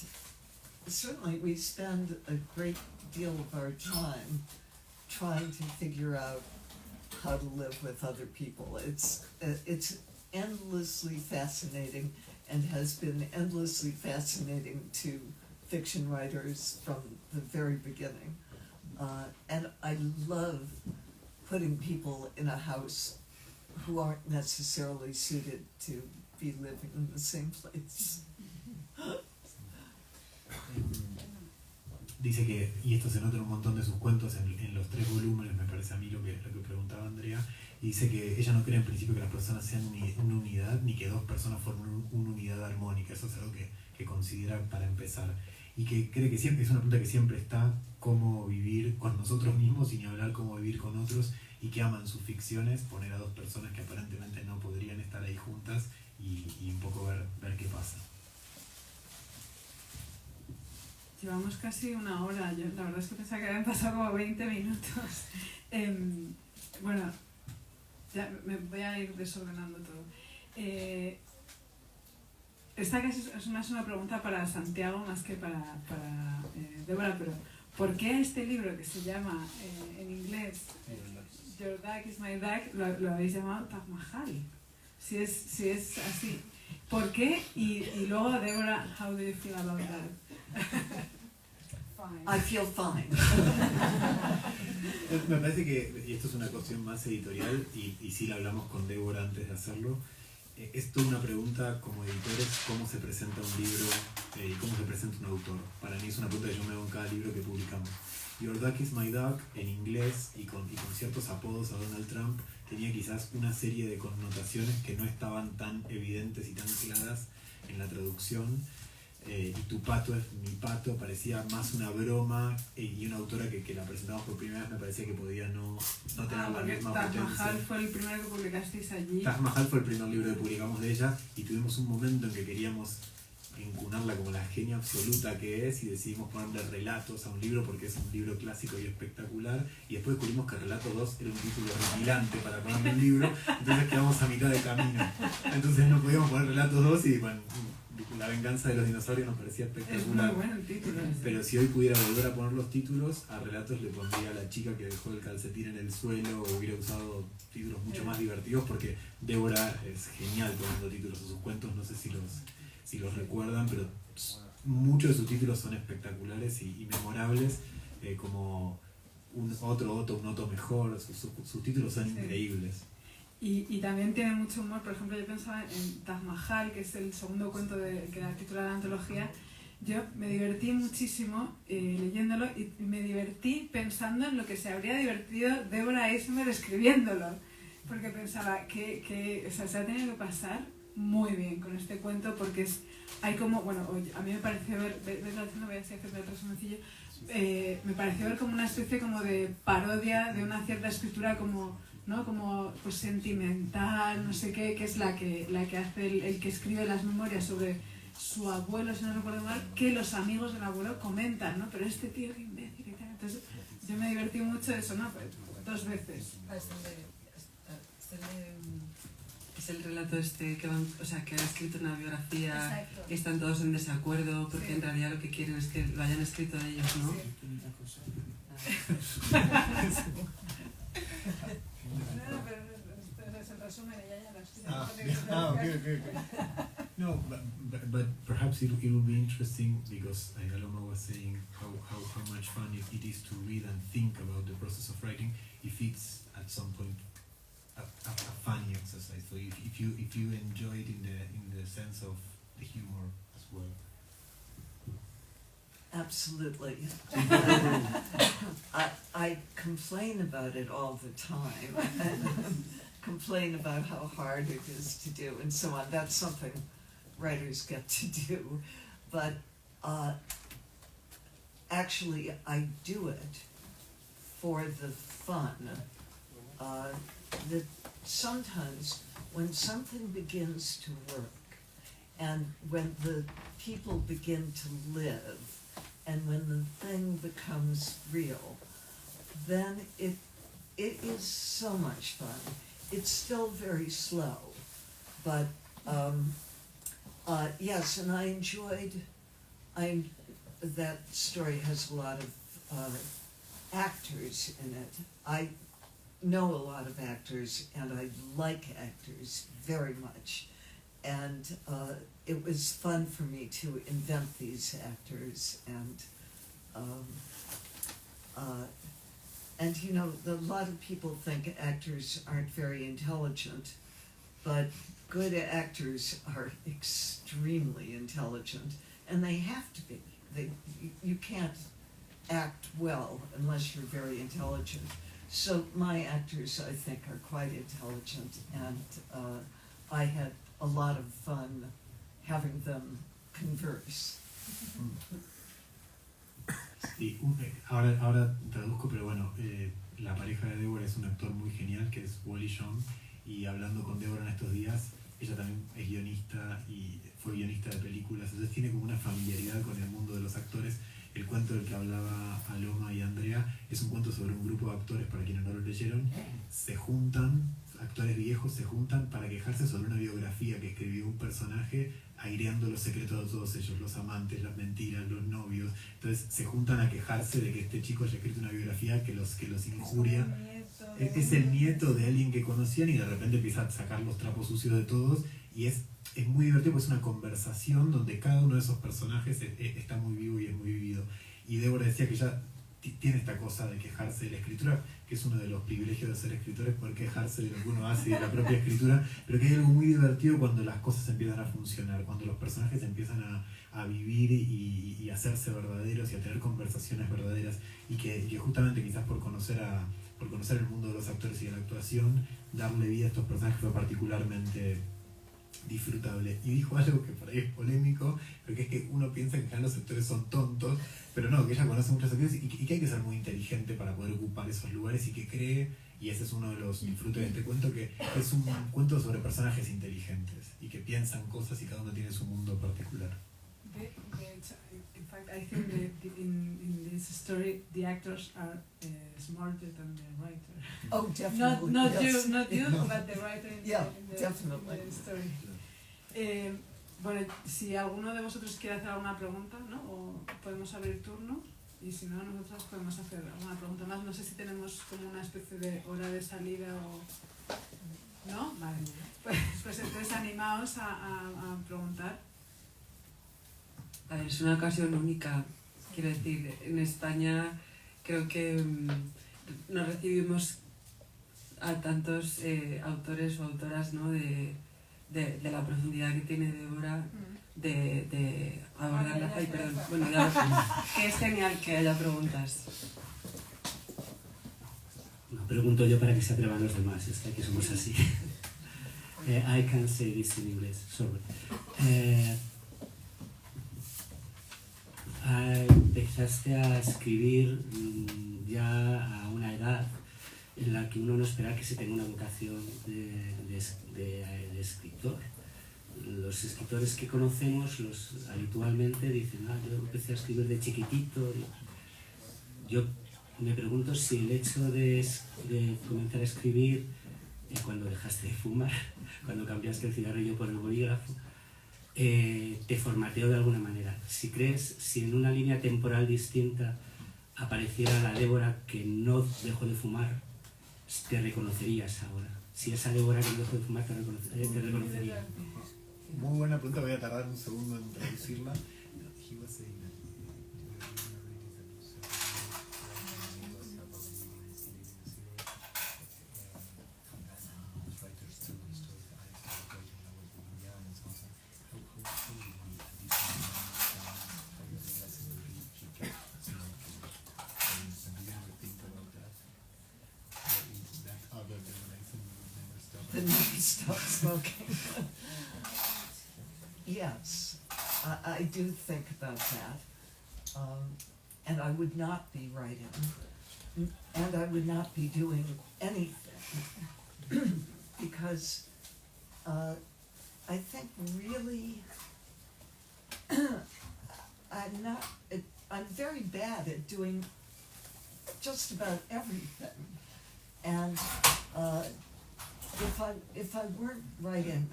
certainly we spend a great deal of our time trying to figure out how to live with other people. It's endlessly fascinating, and has been endlessly fascinating to fiction writers from the very beginning. And I love putting people in a house who aren't necessarily suited to be living in the same place. dice que, y esto se nota en un montón de sus cuentos, en los 3 volúmenes, me parece a mí lo que preguntaba Andrea, y dice que ella no cree en principio que las personas sean una unidad, ni que 2 personas formen una unidad armónica. Eso es algo que considera para empezar. Y que cree que siempre es una pregunta que siempre está: cómo vivir con nosotros mismos y ni hablar cómo vivir con otros, y que aman sus ficciones, poner a 2 personas que aparentemente no podrían estar ahí juntas y un poco ver qué pasa. Llevamos casi una hora. Yo la verdad es que pensaba que habían pasado como 20 minutos. Bueno, ya me voy a ir desordenando todo. Esta casi es una pregunta para Santiago más que para Deborah, pero ¿por qué este libro que se llama en inglés Your Duck is My Duck lo habéis llamado Taj Mahal? Si es así, ¿por qué? Y luego, Deborah, how do you feel about that? Fine. I feel fine. Me parece que, y esto es una cuestión más editorial, y sí la hablamos con Deborah antes de hacerlo, es toda una pregunta como editores: cómo se presenta un libro y cómo se presenta un autor. Para mí es una pregunta que yo me hago en cada libro que publicamos. Your Duck is My Duck, en inglés y con ciertos apodos a Donald Trump, tenía quizás una serie de connotaciones que no estaban tan evidentes y tan claras en la traducción. Y Tu pato es mi pato parecía más una broma, y una autora que la presentamos por primera vez me parecía que podía no tener la misma potencia. Taj Mahal fue el primero que publicasteis allí. Taj Mahal fue el primer libro que publicamos de ella, y tuvimos un momento en que queríamos encunarla como la genia absoluta que es, y decidimos ponerle relatos a un libro porque es un libro clásico y espectacular, y después descubrimos que Relatos 2 era un título horripilante para ponerle un libro, entonces quedamos a mitad de camino. Entonces no podíamos poner Relatos 2 y bueno, La venganza de los dinosaurios nos parecía espectacular. Es muy bueno el título. Pero si hoy pudiera volver a poner los títulos, a Relatos le pondría La chica que dejó el calcetín en el suelo, o hubiera usado títulos mucho más divertidos, porque Deborah es genial poniendo títulos a sus cuentos. No sé si los recuerdan, pero muchos de sus títulos son espectaculares y memorables, como un otro mejor. Sus títulos son increíbles. Y también tiene mucho humor. Por ejemplo, yo pensaba en Taj Mahal, que es el segundo cuento que da título a la antología. Yo me divertí muchísimo leyéndolo, y me divertí pensando en lo que se habría divertido Deborah Eisenberg escribiéndolo, porque pensaba que se ha tenido que pasar muy bien con este cuento, porque hay como, bueno, a mí me pareció ver, voy a decir otro sencillo, me pareció ver como una especie como de parodia de una cierta escritura como, ¿no? Como pues sentimental, no sé qué, que es la que hace el que escribe las memorias sobre su abuelo, si no recuerdo mal, que los amigos del abuelo comentan, ¿no? Pero este tío, qué imbécil y tal. Entonces yo me divertí mucho de eso, ¿no? Pues, 2 veces. Es el relato que ha escrito una biografía. Exacto. Y están todos en desacuerdo porque Sí. en realidad lo que quieren es que lo hayan escrito ellos, ¿no? No, pero es el resumen, ella ya lo Okay. No, but perhaps it would be interesting, because Aloma was saying how much fun it is to read and think about the process of writing, if it's at some point a funny exercise. So if you enjoy it in the sense of the humor as well. Absolutely. I complain about it all the time. Complain about how hard it is to do and so on. That's something writers get to do. But actually, I do it for the fun. That sometimes when something begins to work, and when the people begin to live, and when the thing becomes real, then it is so much fun. It's still very slow, but yes, and I enjoyed. That story has a lot of actors in it. I know a lot of actors, and I like actors very much, and it was fun for me to invent these actors, and you know, a lot of people think actors aren't very intelligent, but good actors are extremely intelligent, and they have to be. You can't act well unless you're very intelligent. So my actors, I think, are quite intelligent, and I had a lot of fun having them converse. Sí, ahora traduzco, pero bueno, la pareja de Deborah es un actor muy genial que es Wally Young, y hablando con Deborah en estos días, ella también es guionista y fue guionista de películas, entonces tiene como una familiaridad con el mundo de los actores. El cuento del que hablaba Aloma y Andrea es un cuento sobre un grupo de actores, para quienes no lo leyeron, se juntan, actores viejos se juntan para quejarse sobre una biografía que escribió un personaje, aireando los secretos de todos ellos, los amantes, las mentiras, los novios. Entonces se juntan a quejarse de que este chico haya escrito una biografía que los injuria. Es el nieto de alguien que conocían, y de repente empieza a sacar los trapos sucios de todos, y es muy divertido, porque es una conversación donde cada uno de esos personajes está muy vivo y es muy vivido. Y Deborah decía que ella tiene esta cosa de quejarse de la escritura, que es uno de los privilegios de ser escritores, poder quejarse de lo que uno hace y de la propia escritura, pero que hay algo muy divertido cuando las cosas empiezan a funcionar, cuando los personajes empiezan a vivir y a hacerse verdaderos y a tener conversaciones verdaderas, y que justamente quizás por conocer el mundo de los actores y de la actuación, darle vida a estos personajes fue particularmente disfrutable. Y dijo algo que por ahí es polémico, pero que es que uno piensa que ya los actores son tontos, pero no, que ella conoce muchos actores y que hay que ser muy inteligente para poder ocupar esos lugares, y que cree, y ese es uno de los disfrutes de este cuento, que es un cuento sobre personajes inteligentes y que piensan cosas, y cada uno tiene su mundo particular. In fact, I think that in this story the actors are smarter than the writer. Oh, definitely. Not yes. you, No. but the writer in Definitely. the story. Bueno, si alguno de vosotros quiere hacer alguna pregunta, ¿no? O podemos abrir turno, y si no, nosotros podemos hacer alguna pregunta más. No sé si tenemos como una especie de hora de salida o... ¿No? Vale. Pues entonces animaos a preguntar. A ver, es una ocasión única, quiero decir, en España creo que no recibimos a tantos autores o autoras, ¿no? de la profundidad que tiene Deborah, de abordarla. Ay, perdón, bueno, que es genial que haya preguntas. No, pregunto yo para que se atrevan los demás, es que somos así. I can say this in English, sorry. Empezaste a escribir ya a una edad en la que uno no espera que se tenga una vocación de escritor. Los escritores que conocemos habitualmente dicen, yo empecé a escribir de chiquitito. Yo me pregunto si el hecho de comenzar a escribir cuando dejaste de fumar, cuando cambiaste el cigarrillo por el bolígrafo, te formateó de alguna manera. Si en una línea temporal distinta apareciera la Deborah que no dejó de fumar, te reconocerías ahora. Si esa Deborah que no dejó de fumar te reconocería. Muy buena pregunta, voy a tardar un segundo en traducirla. The never stop smoking. Yes, I do think about that. And I would not be writing, and I would not be doing anything, because I think really I'm very bad at doing just about everything, and if I weren't writing,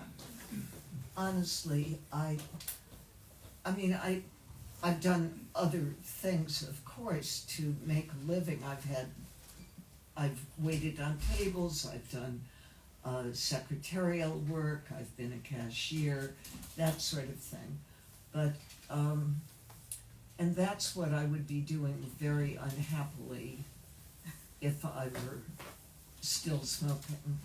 honestly, I've done other things, of course, to make a living. I've waited on tables, I've done secretarial work, I've been a cashier, that sort of thing. But, and that's what I would be doing very unhappily if I were still smoking.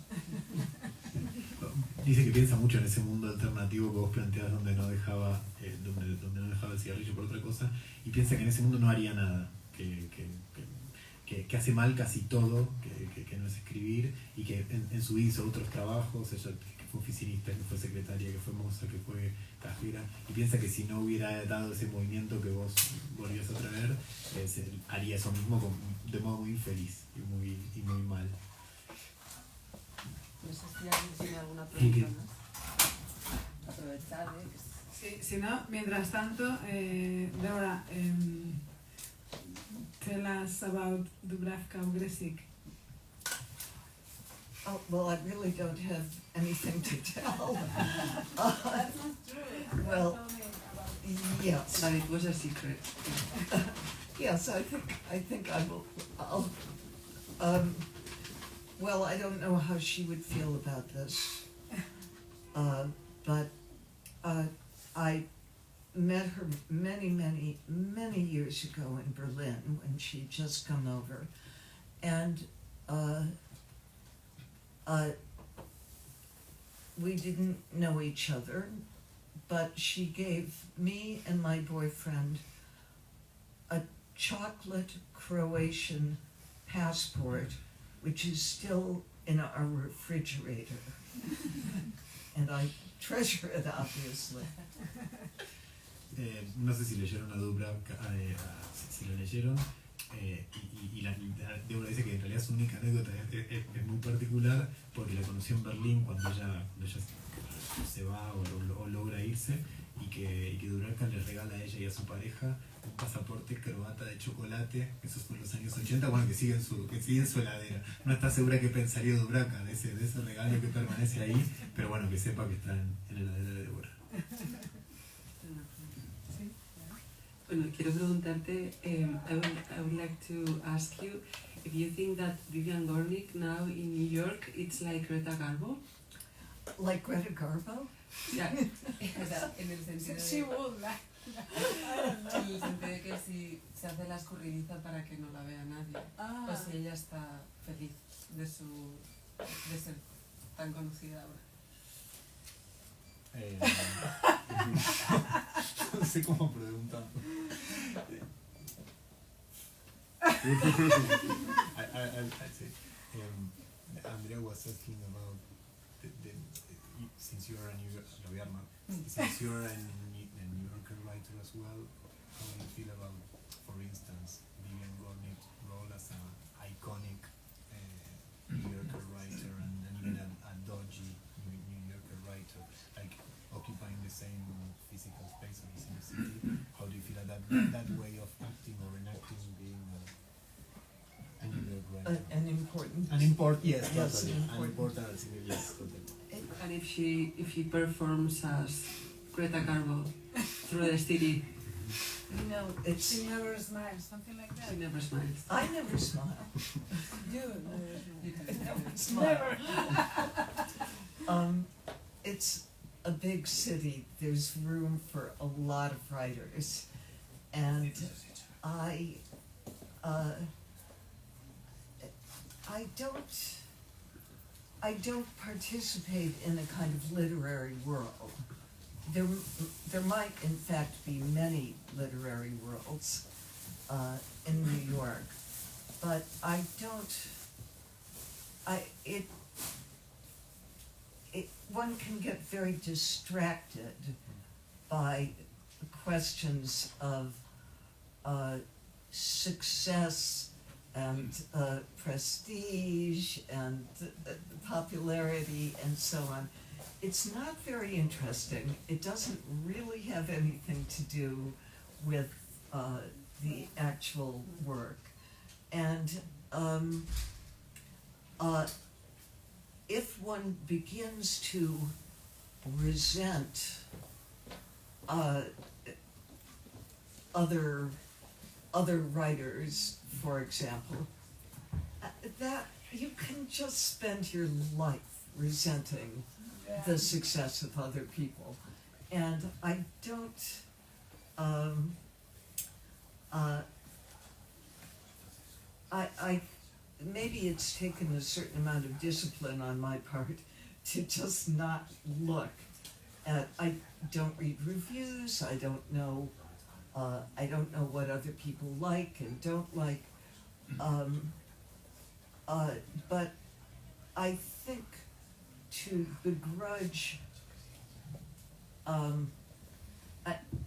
Dice que piensa mucho en ese mundo alternativo que vos planteás, donde no dejaba el cigarrillo por otra cosa, y piensa que en ese mundo no haría nada, que hace mal casi todo, que no es escribir, y que en su vida hizo otros trabajos, ella que fue oficinista, que fue secretaria, que fue moza, que fue cajera, y piensa que si no hubiera dado ese movimiento que vos volvías a traer, haría eso mismo de modo muy infeliz y muy mal. No sé si alguien tiene alguna pregunta más. Aprovechar, Sí, si no, mientras tanto, Deborah, tell us about Dubravka Ugresik. Oh, well, I really don't have anything to tell. That's not true. Well, Tell me about yes. But it was a secret. Yes, I think I'll well, I don't know how she would feel about this. But I met her many years ago in Berlin when she'd just come over, and we didn't know each other, but she gave me and my boyfriend a chocolate Croatian passport, which is still in our refrigerator. And I treasure it, obviously. No sé si leyeron a Dubravka, si lo leyeron, y Deborah dice que en realidad su única anécdota es muy particular porque la conoció en Berlín cuando ella se va o logra irse, y que Dubravka le regala a ella y a su pareja un pasaporte croata de chocolate, eso fue en los años 80, bueno, que sigue en su heladera. No está segura qué pensaría Dubravka de ese regalo que permanece ahí, pero bueno, que sepa que está en la heladera de Deborah. Bueno, quiero preguntarte, I would like to ask you if you think that Vivian Gornick now in New York, it's like Greta Garbo? Like Greta Garbo? Yeah. O sea, en el sentido She de, would like. en el sentido de que si se hace la escurridiza para que no la vea nadie, Ah. o si ella está feliz de ser tan conocida ahora. No sé cómo preguntar. I say, Andrea was asking about since you're a New Yorker writer as well, how do you feel about, for instance, Vivian Gornick's role as an iconic New Yorker writer and even a dodgy New Yorker writer, like occupying the same physical space of the same city? How do you feel that way of acting or enacting being a New York writer? Yes, totally. Yes, totally. And if she performs as Greta Garbo through the city, You know, it's. She never smiles, something like that. she never smiles. I never smile. You never smile. Never smile. It's a big city. There's room for a lot of writers, and I don't participate in a kind of literary world. There might, in fact, be many literary worlds in New York, but I don't. One can get very distracted by questions of success and prestige and popularity and so on. It's not very interesting. It doesn't really have anything to do with the actual work. And if one begins to resent other writers, for example, that you can just spend your life resenting the success of other people, and I don't. I maybe it's taken a certain amount of discipline on my part to just not look at. I don't read reviews. I don't know I don't know what other people like and don't like. But I think to begrudge,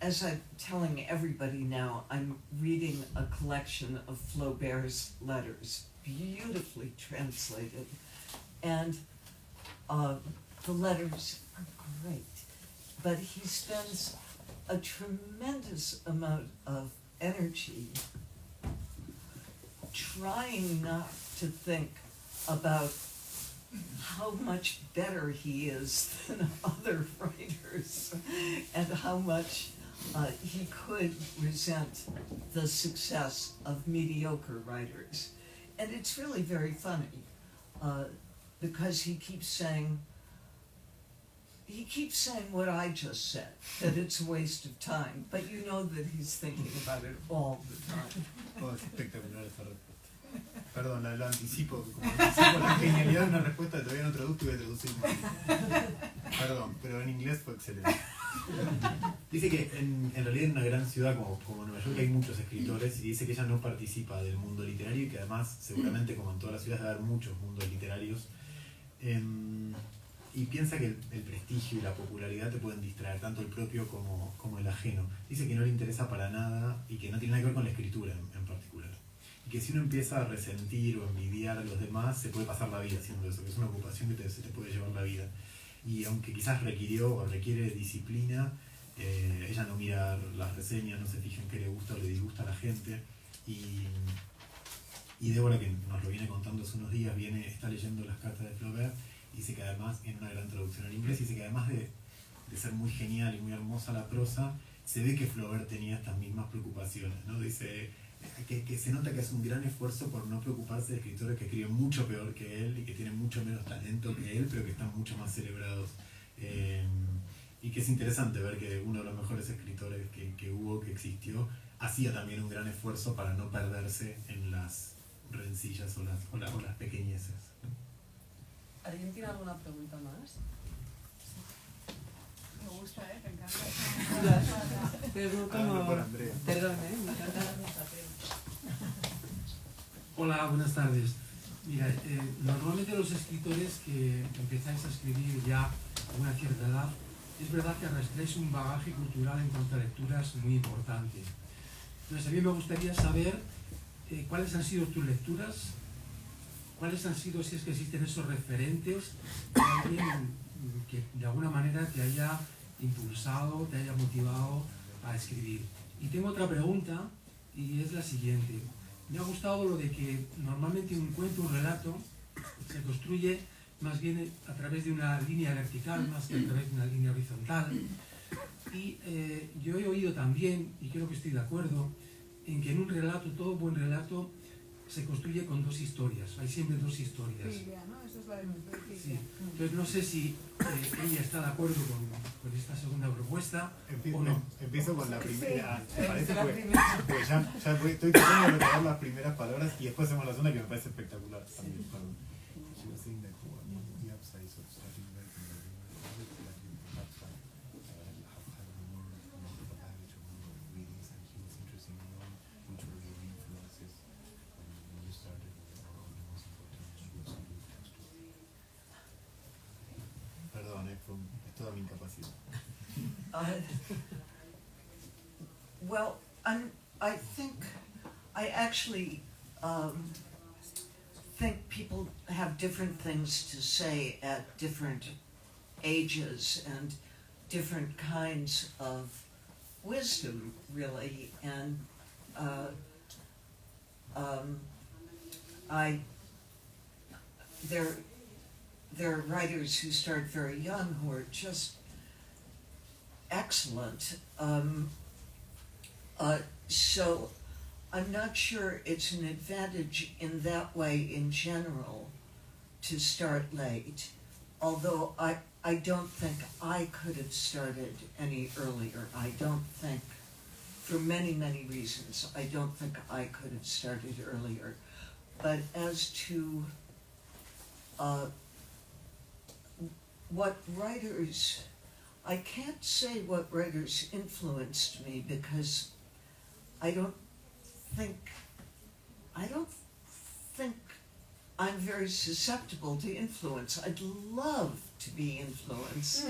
as I'm telling everybody now, I'm reading a collection of Flaubert's letters, beautifully translated, and the letters are great, but he spends a tremendous amount of energy trying not to think about how much better he is than other writers and how much he could resent the success of mediocre writers. And it's really very funny because he keeps saying what I just said, that it's a waste of time, but you know that he's thinking about it all the time. Oh, es espectacular esa respuesta. Perdón, lo anticipo, como anticipo la genialidad de una respuesta que todavía no traduzco y voy a traducir mal. Perdón, pero en inglés fue excelente. Dice que en realidad en una gran ciudad como Nueva York hay muchos escritores y dice que ella no participa del mundo literario y que además seguramente como en todas las ciudades va a haber muchos mundos literarios. Y piensa que el prestigio y la popularidad te pueden distraer, tanto el propio como el ajeno. Dice que no le interesa para nada y que no tiene nada que ver con la escritura en particular. Y que si uno empieza a resentir o envidiar a los demás, se puede pasar la vida haciendo eso, que es una ocupación que se te puede llevar la vida. Y aunque quizás requirió o requiere disciplina, ella no mira las reseñas, no se fija en qué le gusta o le disgusta a la gente. Y Débora, que nos lo viene contando hace unos días, está leyendo las cartas de Flaubert, dice que además, en una gran traducción al inglés, dice que además de ser muy genial y muy hermosa la prosa, se ve que Flaubert tenía estas mismas preocupaciones, ¿no? Dice que se nota que hace un gran esfuerzo por no preocuparse de escritores que escriben mucho peor que él y que tienen mucho menos talento que él, pero que están mucho más celebrados. Y que es interesante ver que uno de los mejores escritores que existió, hacía también un gran esfuerzo para no perderse en las rencillas o las pequeñeces, ¿no? ¿Alguien tiene alguna pregunta más? Me gusta, me encanta. Pero como... Perdón, me encanta. Hola, buenas tardes. Mira, normalmente los escritores que empezáis a escribir ya a una cierta edad, es verdad que arrastráis un bagaje cultural en cuanto a lecturas muy importante. Entonces a mí me gustaría saber cuáles han sido tus lecturas, cuáles han sido, si es que existen esos referentes, de alguien que de alguna manera te haya impulsado, te haya motivado a escribir. Y tengo otra pregunta y es la siguiente. Me ha gustado lo de que normalmente un cuento, un relato, se construye más bien a través de una línea vertical más que a través de una línea horizontal. Y yo he oído también, y creo que estoy de acuerdo, en que en un relato, todo buen relato, se construye con dos historias. Hay siempre dos historias. Sí, ¿no? Esa es la de mi sí. Entonces no sé si ella está de acuerdo con esta segunda propuesta o no. Empiezo con la primera. Sí, ¿Te parece? la Porque primera. ya estoy tratando de recordar las primeras palabras y después hacemos la segunda que me parece espectacular también. Perdón. Es toda mi incapacidad. Well, I think I actually think people have different things to say at different ages and different kinds of wisdom, really. And there are writers who start very young who are just excellent. So I'm not sure it's an advantage in that way in general to start late, although I don't think I could have started any earlier. I don't think, for many, many reasons, I don't think I could have started earlier. But as to what writers, I can't say what writers influenced me because I don't think I'm very susceptible to influence. I'd love to be influenced.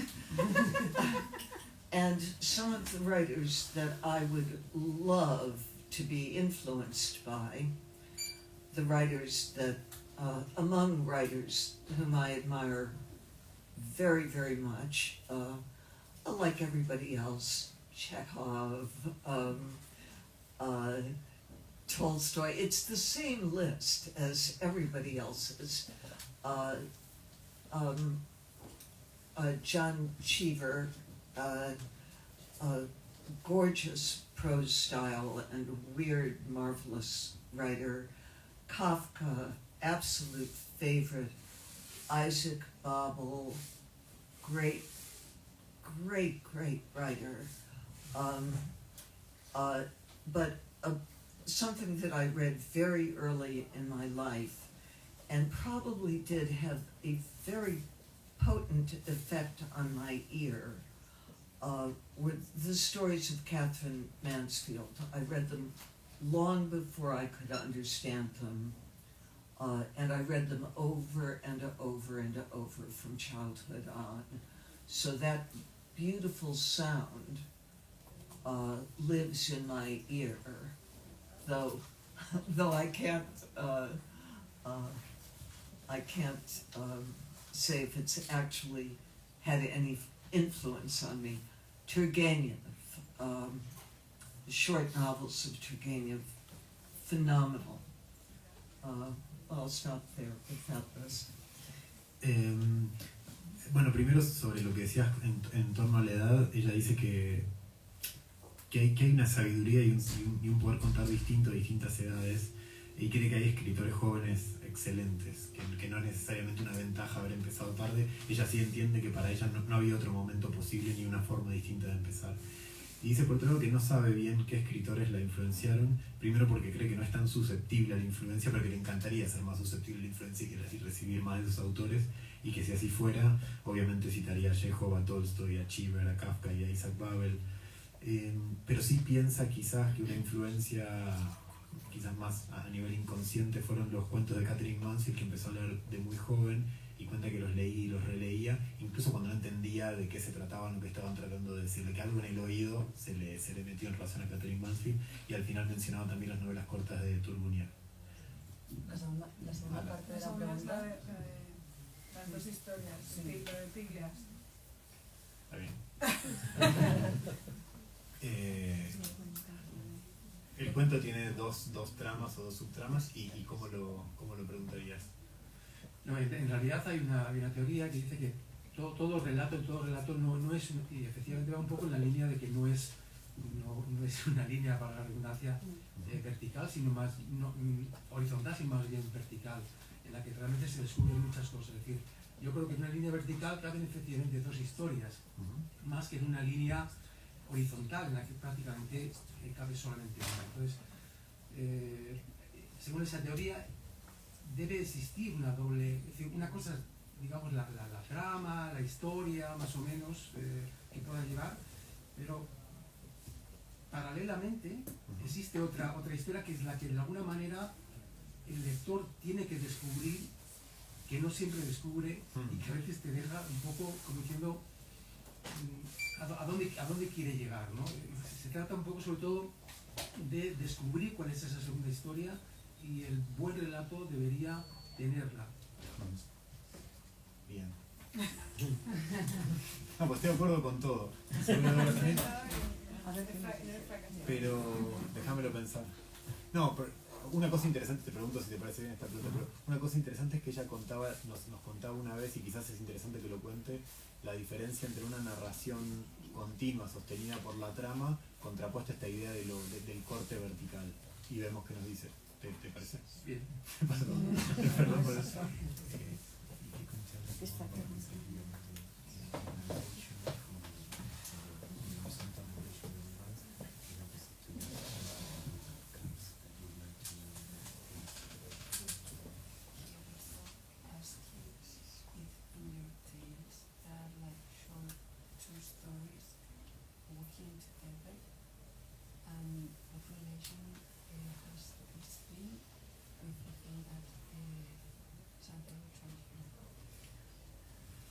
And some of the writers that I would love to be influenced by, the writers that, among writers whom I admire very, very much, like everybody else, Chekhov, Tolstoy, it's the same list as everybody else's. John Cheever, gorgeous prose style and weird, marvelous writer. Kafka, absolute favorite. Isaac Babel, great writer. But something that I read very early in my life and probably did have a very potent effect on my ear were the stories of Catherine Mansfield. I read them long before I could understand them, and I read them over and over and over from childhood on. So that beautiful sound lives in my ear, though I can't say if it's actually had any influence on me. Turgenev, the short novels of Turgenev, phenomenal. I'll stop there with that list. Bueno, primero sobre lo que decías en torno a la edad, ella dice que hay una sabiduría y un poder contar distinto a distintas edades, y cree que hay escritores jóvenes excelentes, que no es necesariamente una ventaja haber empezado tarde. Ella sí entiende que para ella no había otro momento posible ni una forma distinta de empezar. Y dice por otro lado que no sabe bien qué escritores la influenciaron, primero porque cree que no es tan susceptible a la influencia, pero que le encantaría ser más susceptible a la influencia y recibir más de esos autores, y que si así fuera, obviamente citaría a Chekhov, a Tolstoy, a Cheever, a Kafka y a Isaac Babel. Pero sí piensa quizás que una influencia quizás más a nivel inconsciente fueron los cuentos de Catherine Mansfield, que empezó a leer de muy joven, y cuenta que los leía y los releía, incluso cuando no entendía de qué se trataban o qué estaban tratando de decirle, que algo en el oído se le metió en relación a Catherine Mansfield. Y al final mencionaba también las novelas cortas de Turbunia. La segunda parte de la pregunta. Las dos historias, sí. De Tiglias. Está bien. El cuento tiene dos tramas o dos subtramas, y ¿cómo lo preguntarías? No, en realidad hay una teoría que dice que todo relato no es, y efectivamente va un poco en la línea de que no es una línea, para la redundancia, vertical, sino más horizontal, sino más bien vertical, en la que realmente se descubren muchas cosas. Es decir, yo creo que en una línea vertical caben efectivamente dos historias, más que en una línea horizontal, en la que prácticamente cabe solamente una. Entonces, según esa teoría, debe existir una doble, es decir, una cosa, digamos, la trama, la historia, más o menos, que pueda llevar, pero paralelamente existe otra historia, que es la que de alguna manera el lector tiene que descubrir, que no siempre descubre, y que a veces te deja un poco como diciendo a dónde quiere llegar, ¿no? Se trata un poco sobre todo de descubrir cuál es esa segunda historia, y el buen relato debería tenerla. Bien. No, pues estoy de acuerdo con todo. Pero déjamelo pensar. No, pero una cosa interesante, te pregunto si te parece bien esta pregunta, pero una cosa interesante es que ella nos contaba una vez, y quizás es interesante que lo cuente, la diferencia entre una narración continua, sostenida por la trama, contrapuesta a esta idea del corte vertical. Y vemos qué nos dice. ¿Te parece? Bien. Perdón por eso. and what relation has this been with the thing that Santiago tried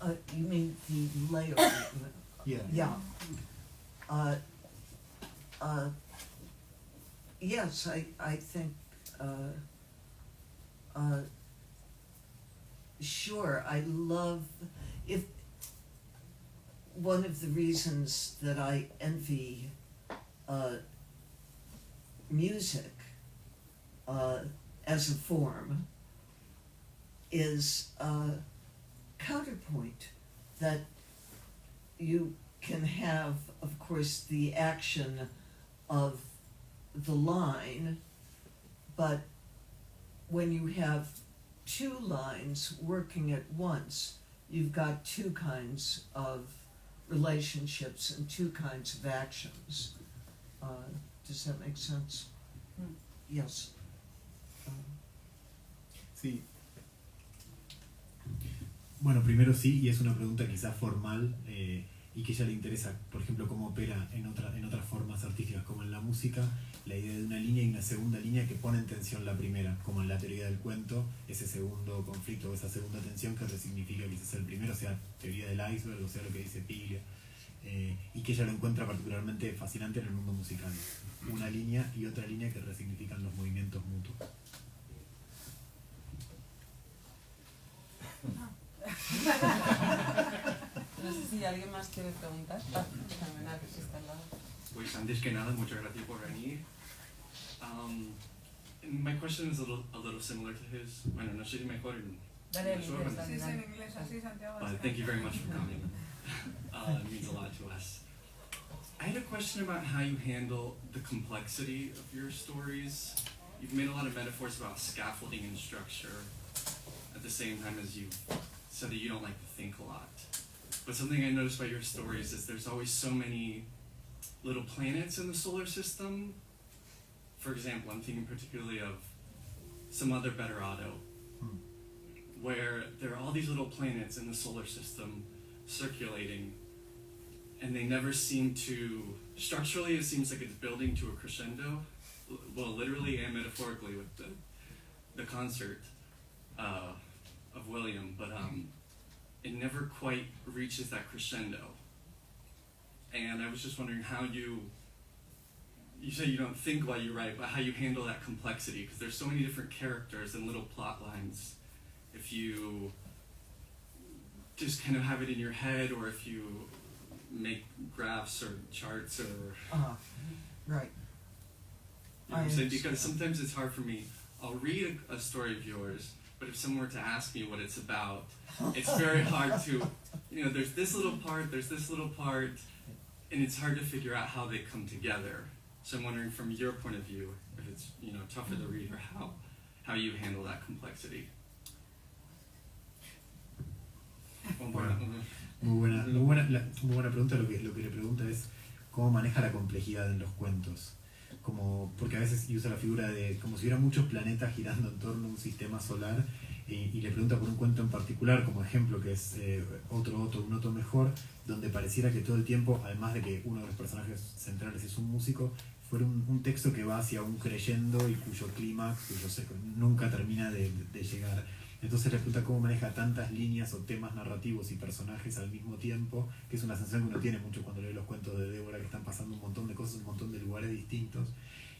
to do? You mean the layer? Yeah. Yeah. Yes, I think, sure, I love, if, one of the reasons that I envy music as a form is counterpoint, that you can have, of course, the action of the line, but when you have two lines working at once, you've got two kinds of relationships and two kinds of actions. Does that make sense? Mm. Yes. Sí. Bueno, primero sí, y es una pregunta quizás formal y que a ella le interesa, por ejemplo, cómo opera en otras formas artísticas, como en la música, la idea de una línea y una segunda línea que pone en tensión la primera, como en la teoría del cuento, ese segundo conflicto o esa segunda tensión que resignifica quizás el primero, sea teoría del iceberg, o sea lo que dice Piglia, y que ella lo encuentra particularmente fascinante en el mundo musical. Una línea y otra línea que resignifican los movimientos mutuos. No sé si alguien más quiere preguntar. Fenomenal, que está al lado. Pues antes que nada, muchas gracias por venir. My question is a little similar to his. Bueno, no sé si mejor en Dale, en inglés, Sí, sí, en inglés, así, Santiago. But thank you very much for coming. It means a lot to us. I had a question about how you handle the complexity of your stories. You've made a lot of metaphors about scaffolding and structure at the same time as you've said that you don't like to think a lot. But something I noticed about your stories is there's always so many little planets in the solar system. For example, I'm thinking particularly of Some Other Better Auto, where there are all these little planets in the solar system circulating, and they never seem to, structurally it seems like it's building to a crescendo, well, literally and metaphorically with the concert of William, but it never quite reaches that crescendo. And I was just wondering how you say you don't think while you write, but how you handle that complexity, because there's so many different characters and little plot lines. If you just kind of have it in your head, or if you make graphs or charts, or Right. you know what I'm saying? Because sometimes it's hard for me. I'll read a story of yours, but if someone were to ask me what it's about, it's very hard to, there's this little part, and it's hard to figure out how they come together. So I'm wondering, from your point of view, if it's tougher to read, or how you handle that complexity. Muy buena pregunta. Lo que le pregunta es cómo maneja la complejidad en los cuentos. Porque a veces usa la figura de como si hubiera muchos planetas girando en torno a un sistema solar, y le pregunta por un cuento en particular como ejemplo, que es un otro mejor, donde pareciera que todo el tiempo, además de que uno de los personajes centrales es un músico, fuera un texto que va hacia un creyendo y cuyo clímax nunca termina de llegar. Entonces le pregunta cómo maneja tantas líneas o temas narrativos y personajes al mismo tiempo, que es una sensación que uno tiene mucho cuando lee los cuentos de Débora, que están pasando un montón de cosas, un montón de lugares distintos,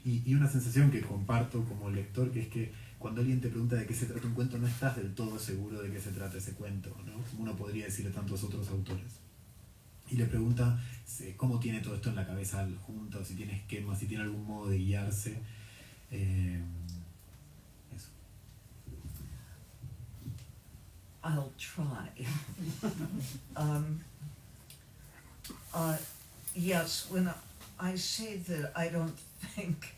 y una sensación que comparto como lector, que es que cuando alguien te pregunta de qué se trata un cuento, no estás del todo seguro de qué se trata ese cuento, ¿no? Como uno podría decirle a tantos otros autores. Y le pregunta cómo tiene todo esto en la cabeza junto, si tiene esquemas, si tiene algún modo de guiarse. Eso. I'll try. Yes, when I say that I don't think,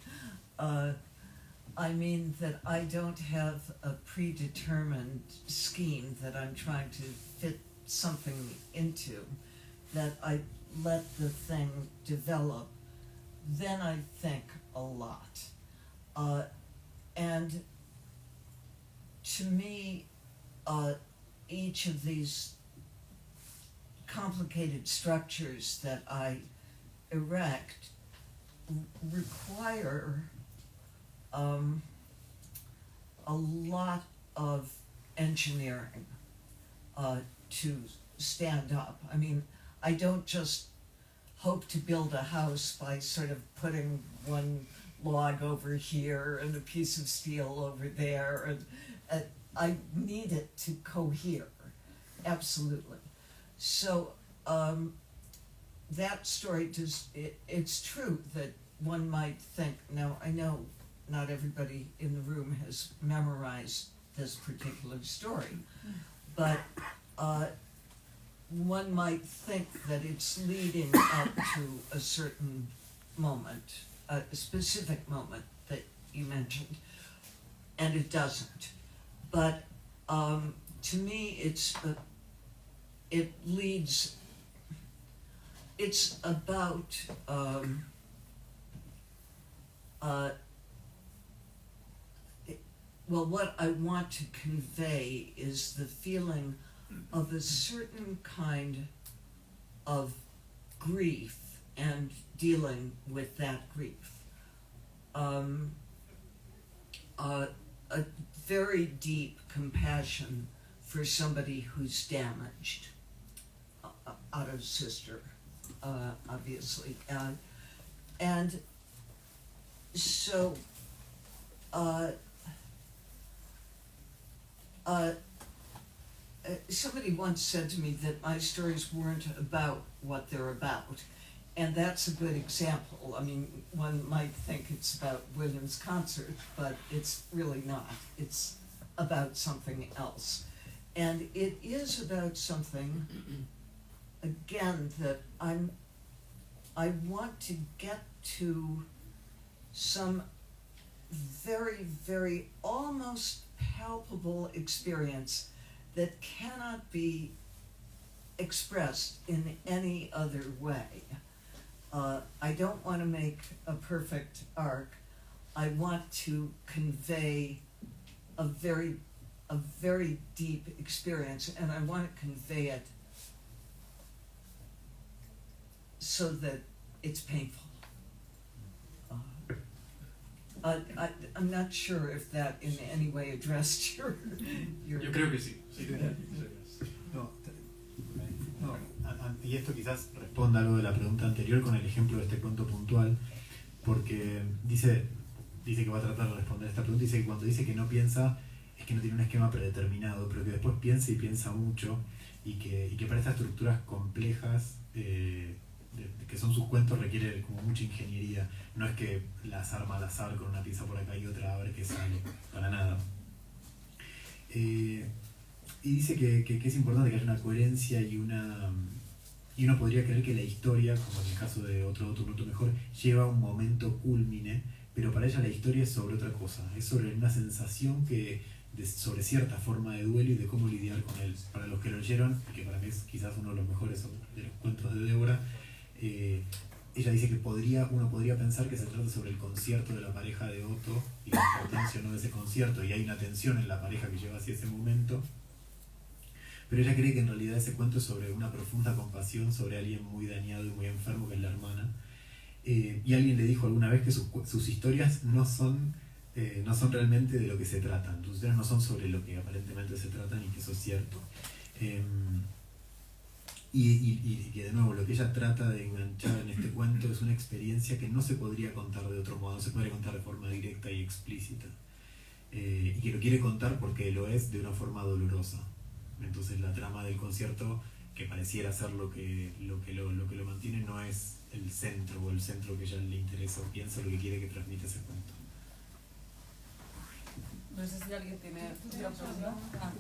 I mean that I don't have a predetermined scheme that I'm trying to fit something into, that I let the thing develop, then I think a lot. And to me, each of these complicated structures that I erect require a lot of engineering to stand up. I mean, I don't just hope to build a house by sort of putting one log over here and a piece of steel over there, and I need it to cohere, absolutely. So that story it's true that one might think, now I know not everybody in the room has memorized this particular story, but one might think that it's leading up to a certain moment, a specific moment that you mentioned, and it doesn't. But to me, it's about well, what I want to convey is the feeling of a certain kind of grief and dealing with that grief. A very deep compassion for somebody who's damaged. Otto's sister, obviously. And so somebody once said to me that my stories weren't about what they're about, and that's a good example. I mean, one might think it's about Williams' concert, but it's really not. It's about something else. And it is about something, again, that I want to get to some very, very almost palpable experience that cannot be expressed in any other way. I don't want to make a perfect arc. I want to convey a very deep experience, and I want to convey it so that it's painful. I'm not sure if that in any way addressed your Yo creo que sí. Y esto quizás responda algo de la pregunta anterior con el ejemplo de este cuento puntual, porque dice que va a tratar de responder esta pregunta. Dice que cuando dice que no piensa es que no tiene un esquema predeterminado, pero que después piensa y piensa mucho, y que para estas estructuras complejas que son sus cuentos requiere como mucha ingeniería. No es que las arma al azar con una pieza por acá y otra a ver qué sale, para nada. Y dice que es importante que haya una coherencia y uno podría creer que la historia, como en el caso de otro minuto mejor, lleva un momento cúlmine, pero para ella la historia es sobre otra cosa, es sobre una sensación sobre cierta forma de duelo y de cómo lidiar con él. Para los que lo leyeron, que para mí es quizás uno de los mejores de los cuentos de Deborah, ella dice que uno podría pensar que se trata sobre el concierto de la pareja de Otto y la importancia o no de ese concierto, y hay una tensión en la pareja que lleva hacia ese momento, pero ella cree que en realidad ese cuento es sobre una profunda compasión sobre alguien muy dañado y muy enfermo, que es la hermana, y alguien le dijo alguna vez que sus historias no son realmente de lo que se tratan, sus historias no son sobre lo que aparentemente se tratan, y que eso es cierto. Y que de nuevo lo que ella trata de enganchar en este cuento es una experiencia que no se podría contar de otro modo, no se podría contar de forma directa y explícita, y que lo quiere contar porque lo es de una forma dolorosa. Entonces la trama del concierto, que pareciera ser lo que lo mantiene, no es el centro o el centro que a ella le interesa o piensa, lo que quiere que transmita ese cuento. No sé si alguien tiene otra pregunta.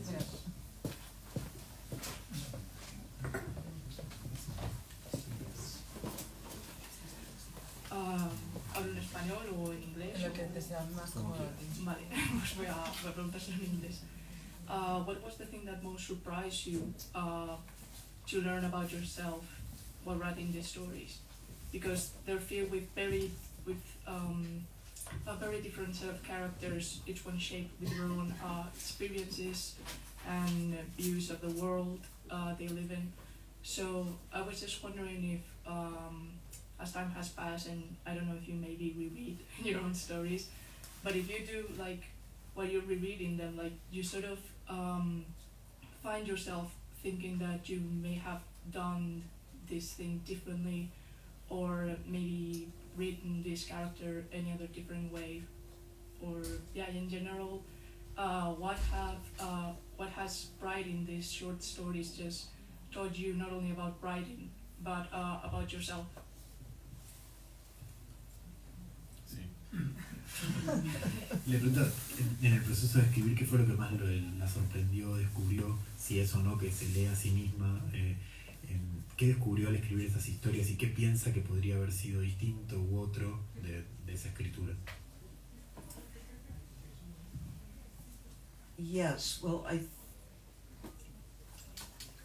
¿Hablo en español o en inglés? En lo que te sea más cómodo a ti. Vale, pues voy a preguntárselo en inglés. What was the thing that most surprised you to learn about yourself while writing these stories? Because they're filled with a very different set of characters, each one shaped with their own experiences and views of the world they live in. So I was just wondering if as time has passed, and I don't know if you maybe reread your own stories, but if you do, like, while you're rereading them, like, you sort of find yourself thinking that you may have done this thing differently, or maybe written this character any other different way, or in general, what has writing these short stories just taught you, not only about writing but about yourself? Sí. Le pregunto, en el proceso de escribir, ¿qué fue lo que más la sorprendió, descubrió, si es o no que se lee a sí misma? ¿Qué descubrió al escribir esas historias y qué piensa que podría haber sido distinto u otro de esa escritura? Yes, well,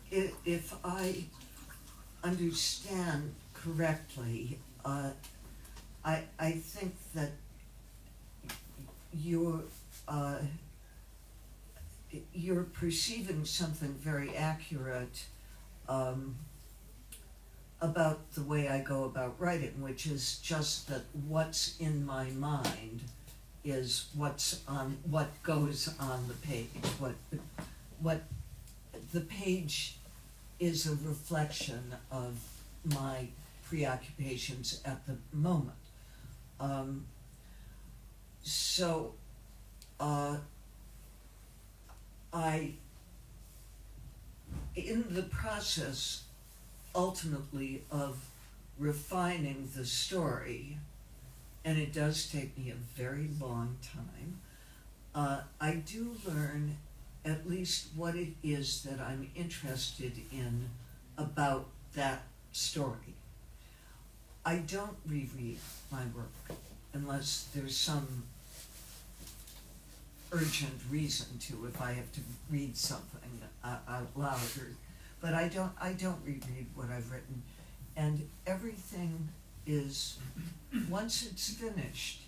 if I understand correctly, I think that you're perceiving something very accurate about the way I go about writing, which is just that what's in my mind is what goes on the page. What the page is a reflection of my preoccupations at the moment. In the process, ultimately, of refining the story, and it does take me a very long time, I do learn at least what it is that I'm interested in about that story. I don't reread my work unless there's some urgent reason to, if I have to read something out loud, but I don't reread what I've written, and everything is, once it's finished,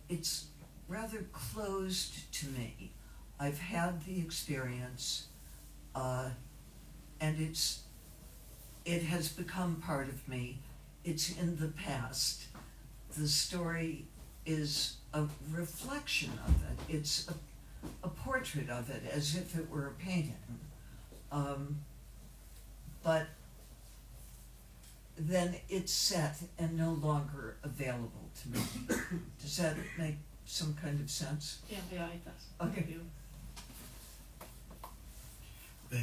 it's rather closed to me. I've had the experience, and it has become part of me. It's in the past. The story is a reflection of it. It's a portrait of it, as if it were a painting. But then it's set and no longer available to me. Does that make some kind of sense? Yeah, it does. Okay. Thank you.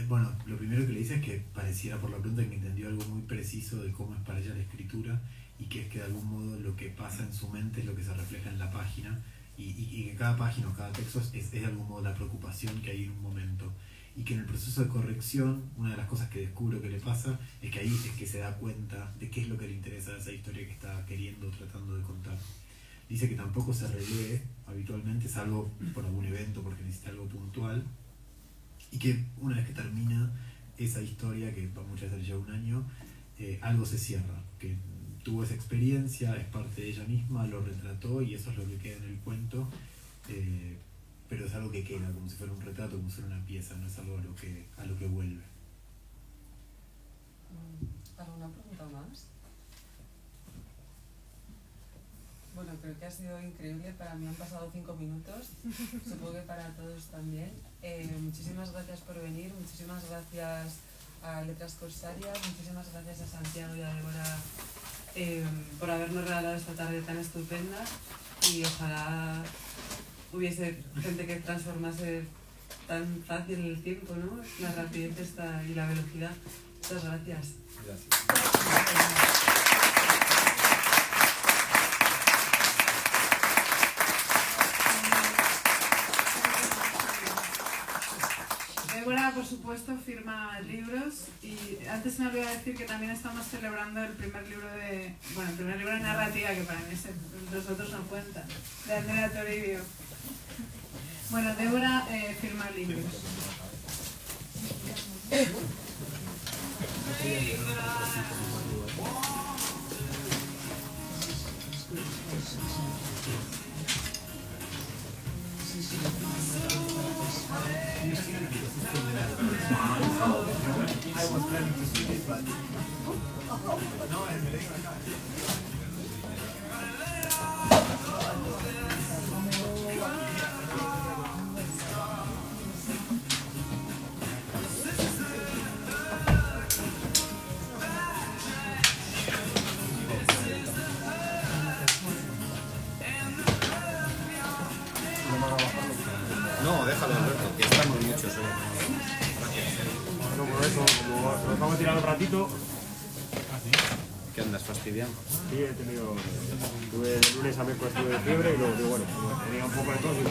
Bueno, lo primero que le dice es que pareciera por la pregunta que entendió algo muy preciso de cómo es para ella la escritura, y que es que de algún modo lo que pasa en su mente es lo que se refleja en la página, y que cada página o cada texto es de algún modo la preocupación que hay en un momento, y que en el proceso de corrección una de las cosas que descubro que le pasa es que ahí es que se da cuenta de qué es lo que le interesa de esa historia que está queriendo o tratando de contar. Dice que tampoco se relee habitualmente, salvo por algún evento, porque necesita algo puntual, y que una vez que termina esa historia, que muchas veces lleva un año, algo se cierra, que tuvo esa experiencia, es parte de ella misma, lo retrató y eso es lo que queda en el cuento, pero es algo que queda, como si fuera un retrato, como si fuera una pieza, no es algo a lo que vuelve. ¿Alguna pregunta más? Bueno, creo que ha sido increíble. Para mí han pasado 5 minutos, supongo que para todos también. Muchísimas gracias por venir, muchísimas gracias a Letras Corsarias, muchísimas gracias a Santiago y a Deborah por habernos regalado esta tarde tan estupenda, y ojalá hubiese gente que transformase tan fácil el tiempo, ¿no? La rapidez y la velocidad. Muchas gracias. Gracias. Deborah, por supuesto, firma libros, y antes me olvidé decir que también estamos celebrando el primer libro de narrativa, que para mí los otros no cuentan, de Andrea Toribio. Bueno, Deborah firma libros. I was planning to see it, but no, Nos vamos a tirar un ratito. ¿Qué andas fastidiando? Sí, he tenido... Tuve de lunes a miércoles tuve de fiebre y luego, bueno, tenía un poco de tos y...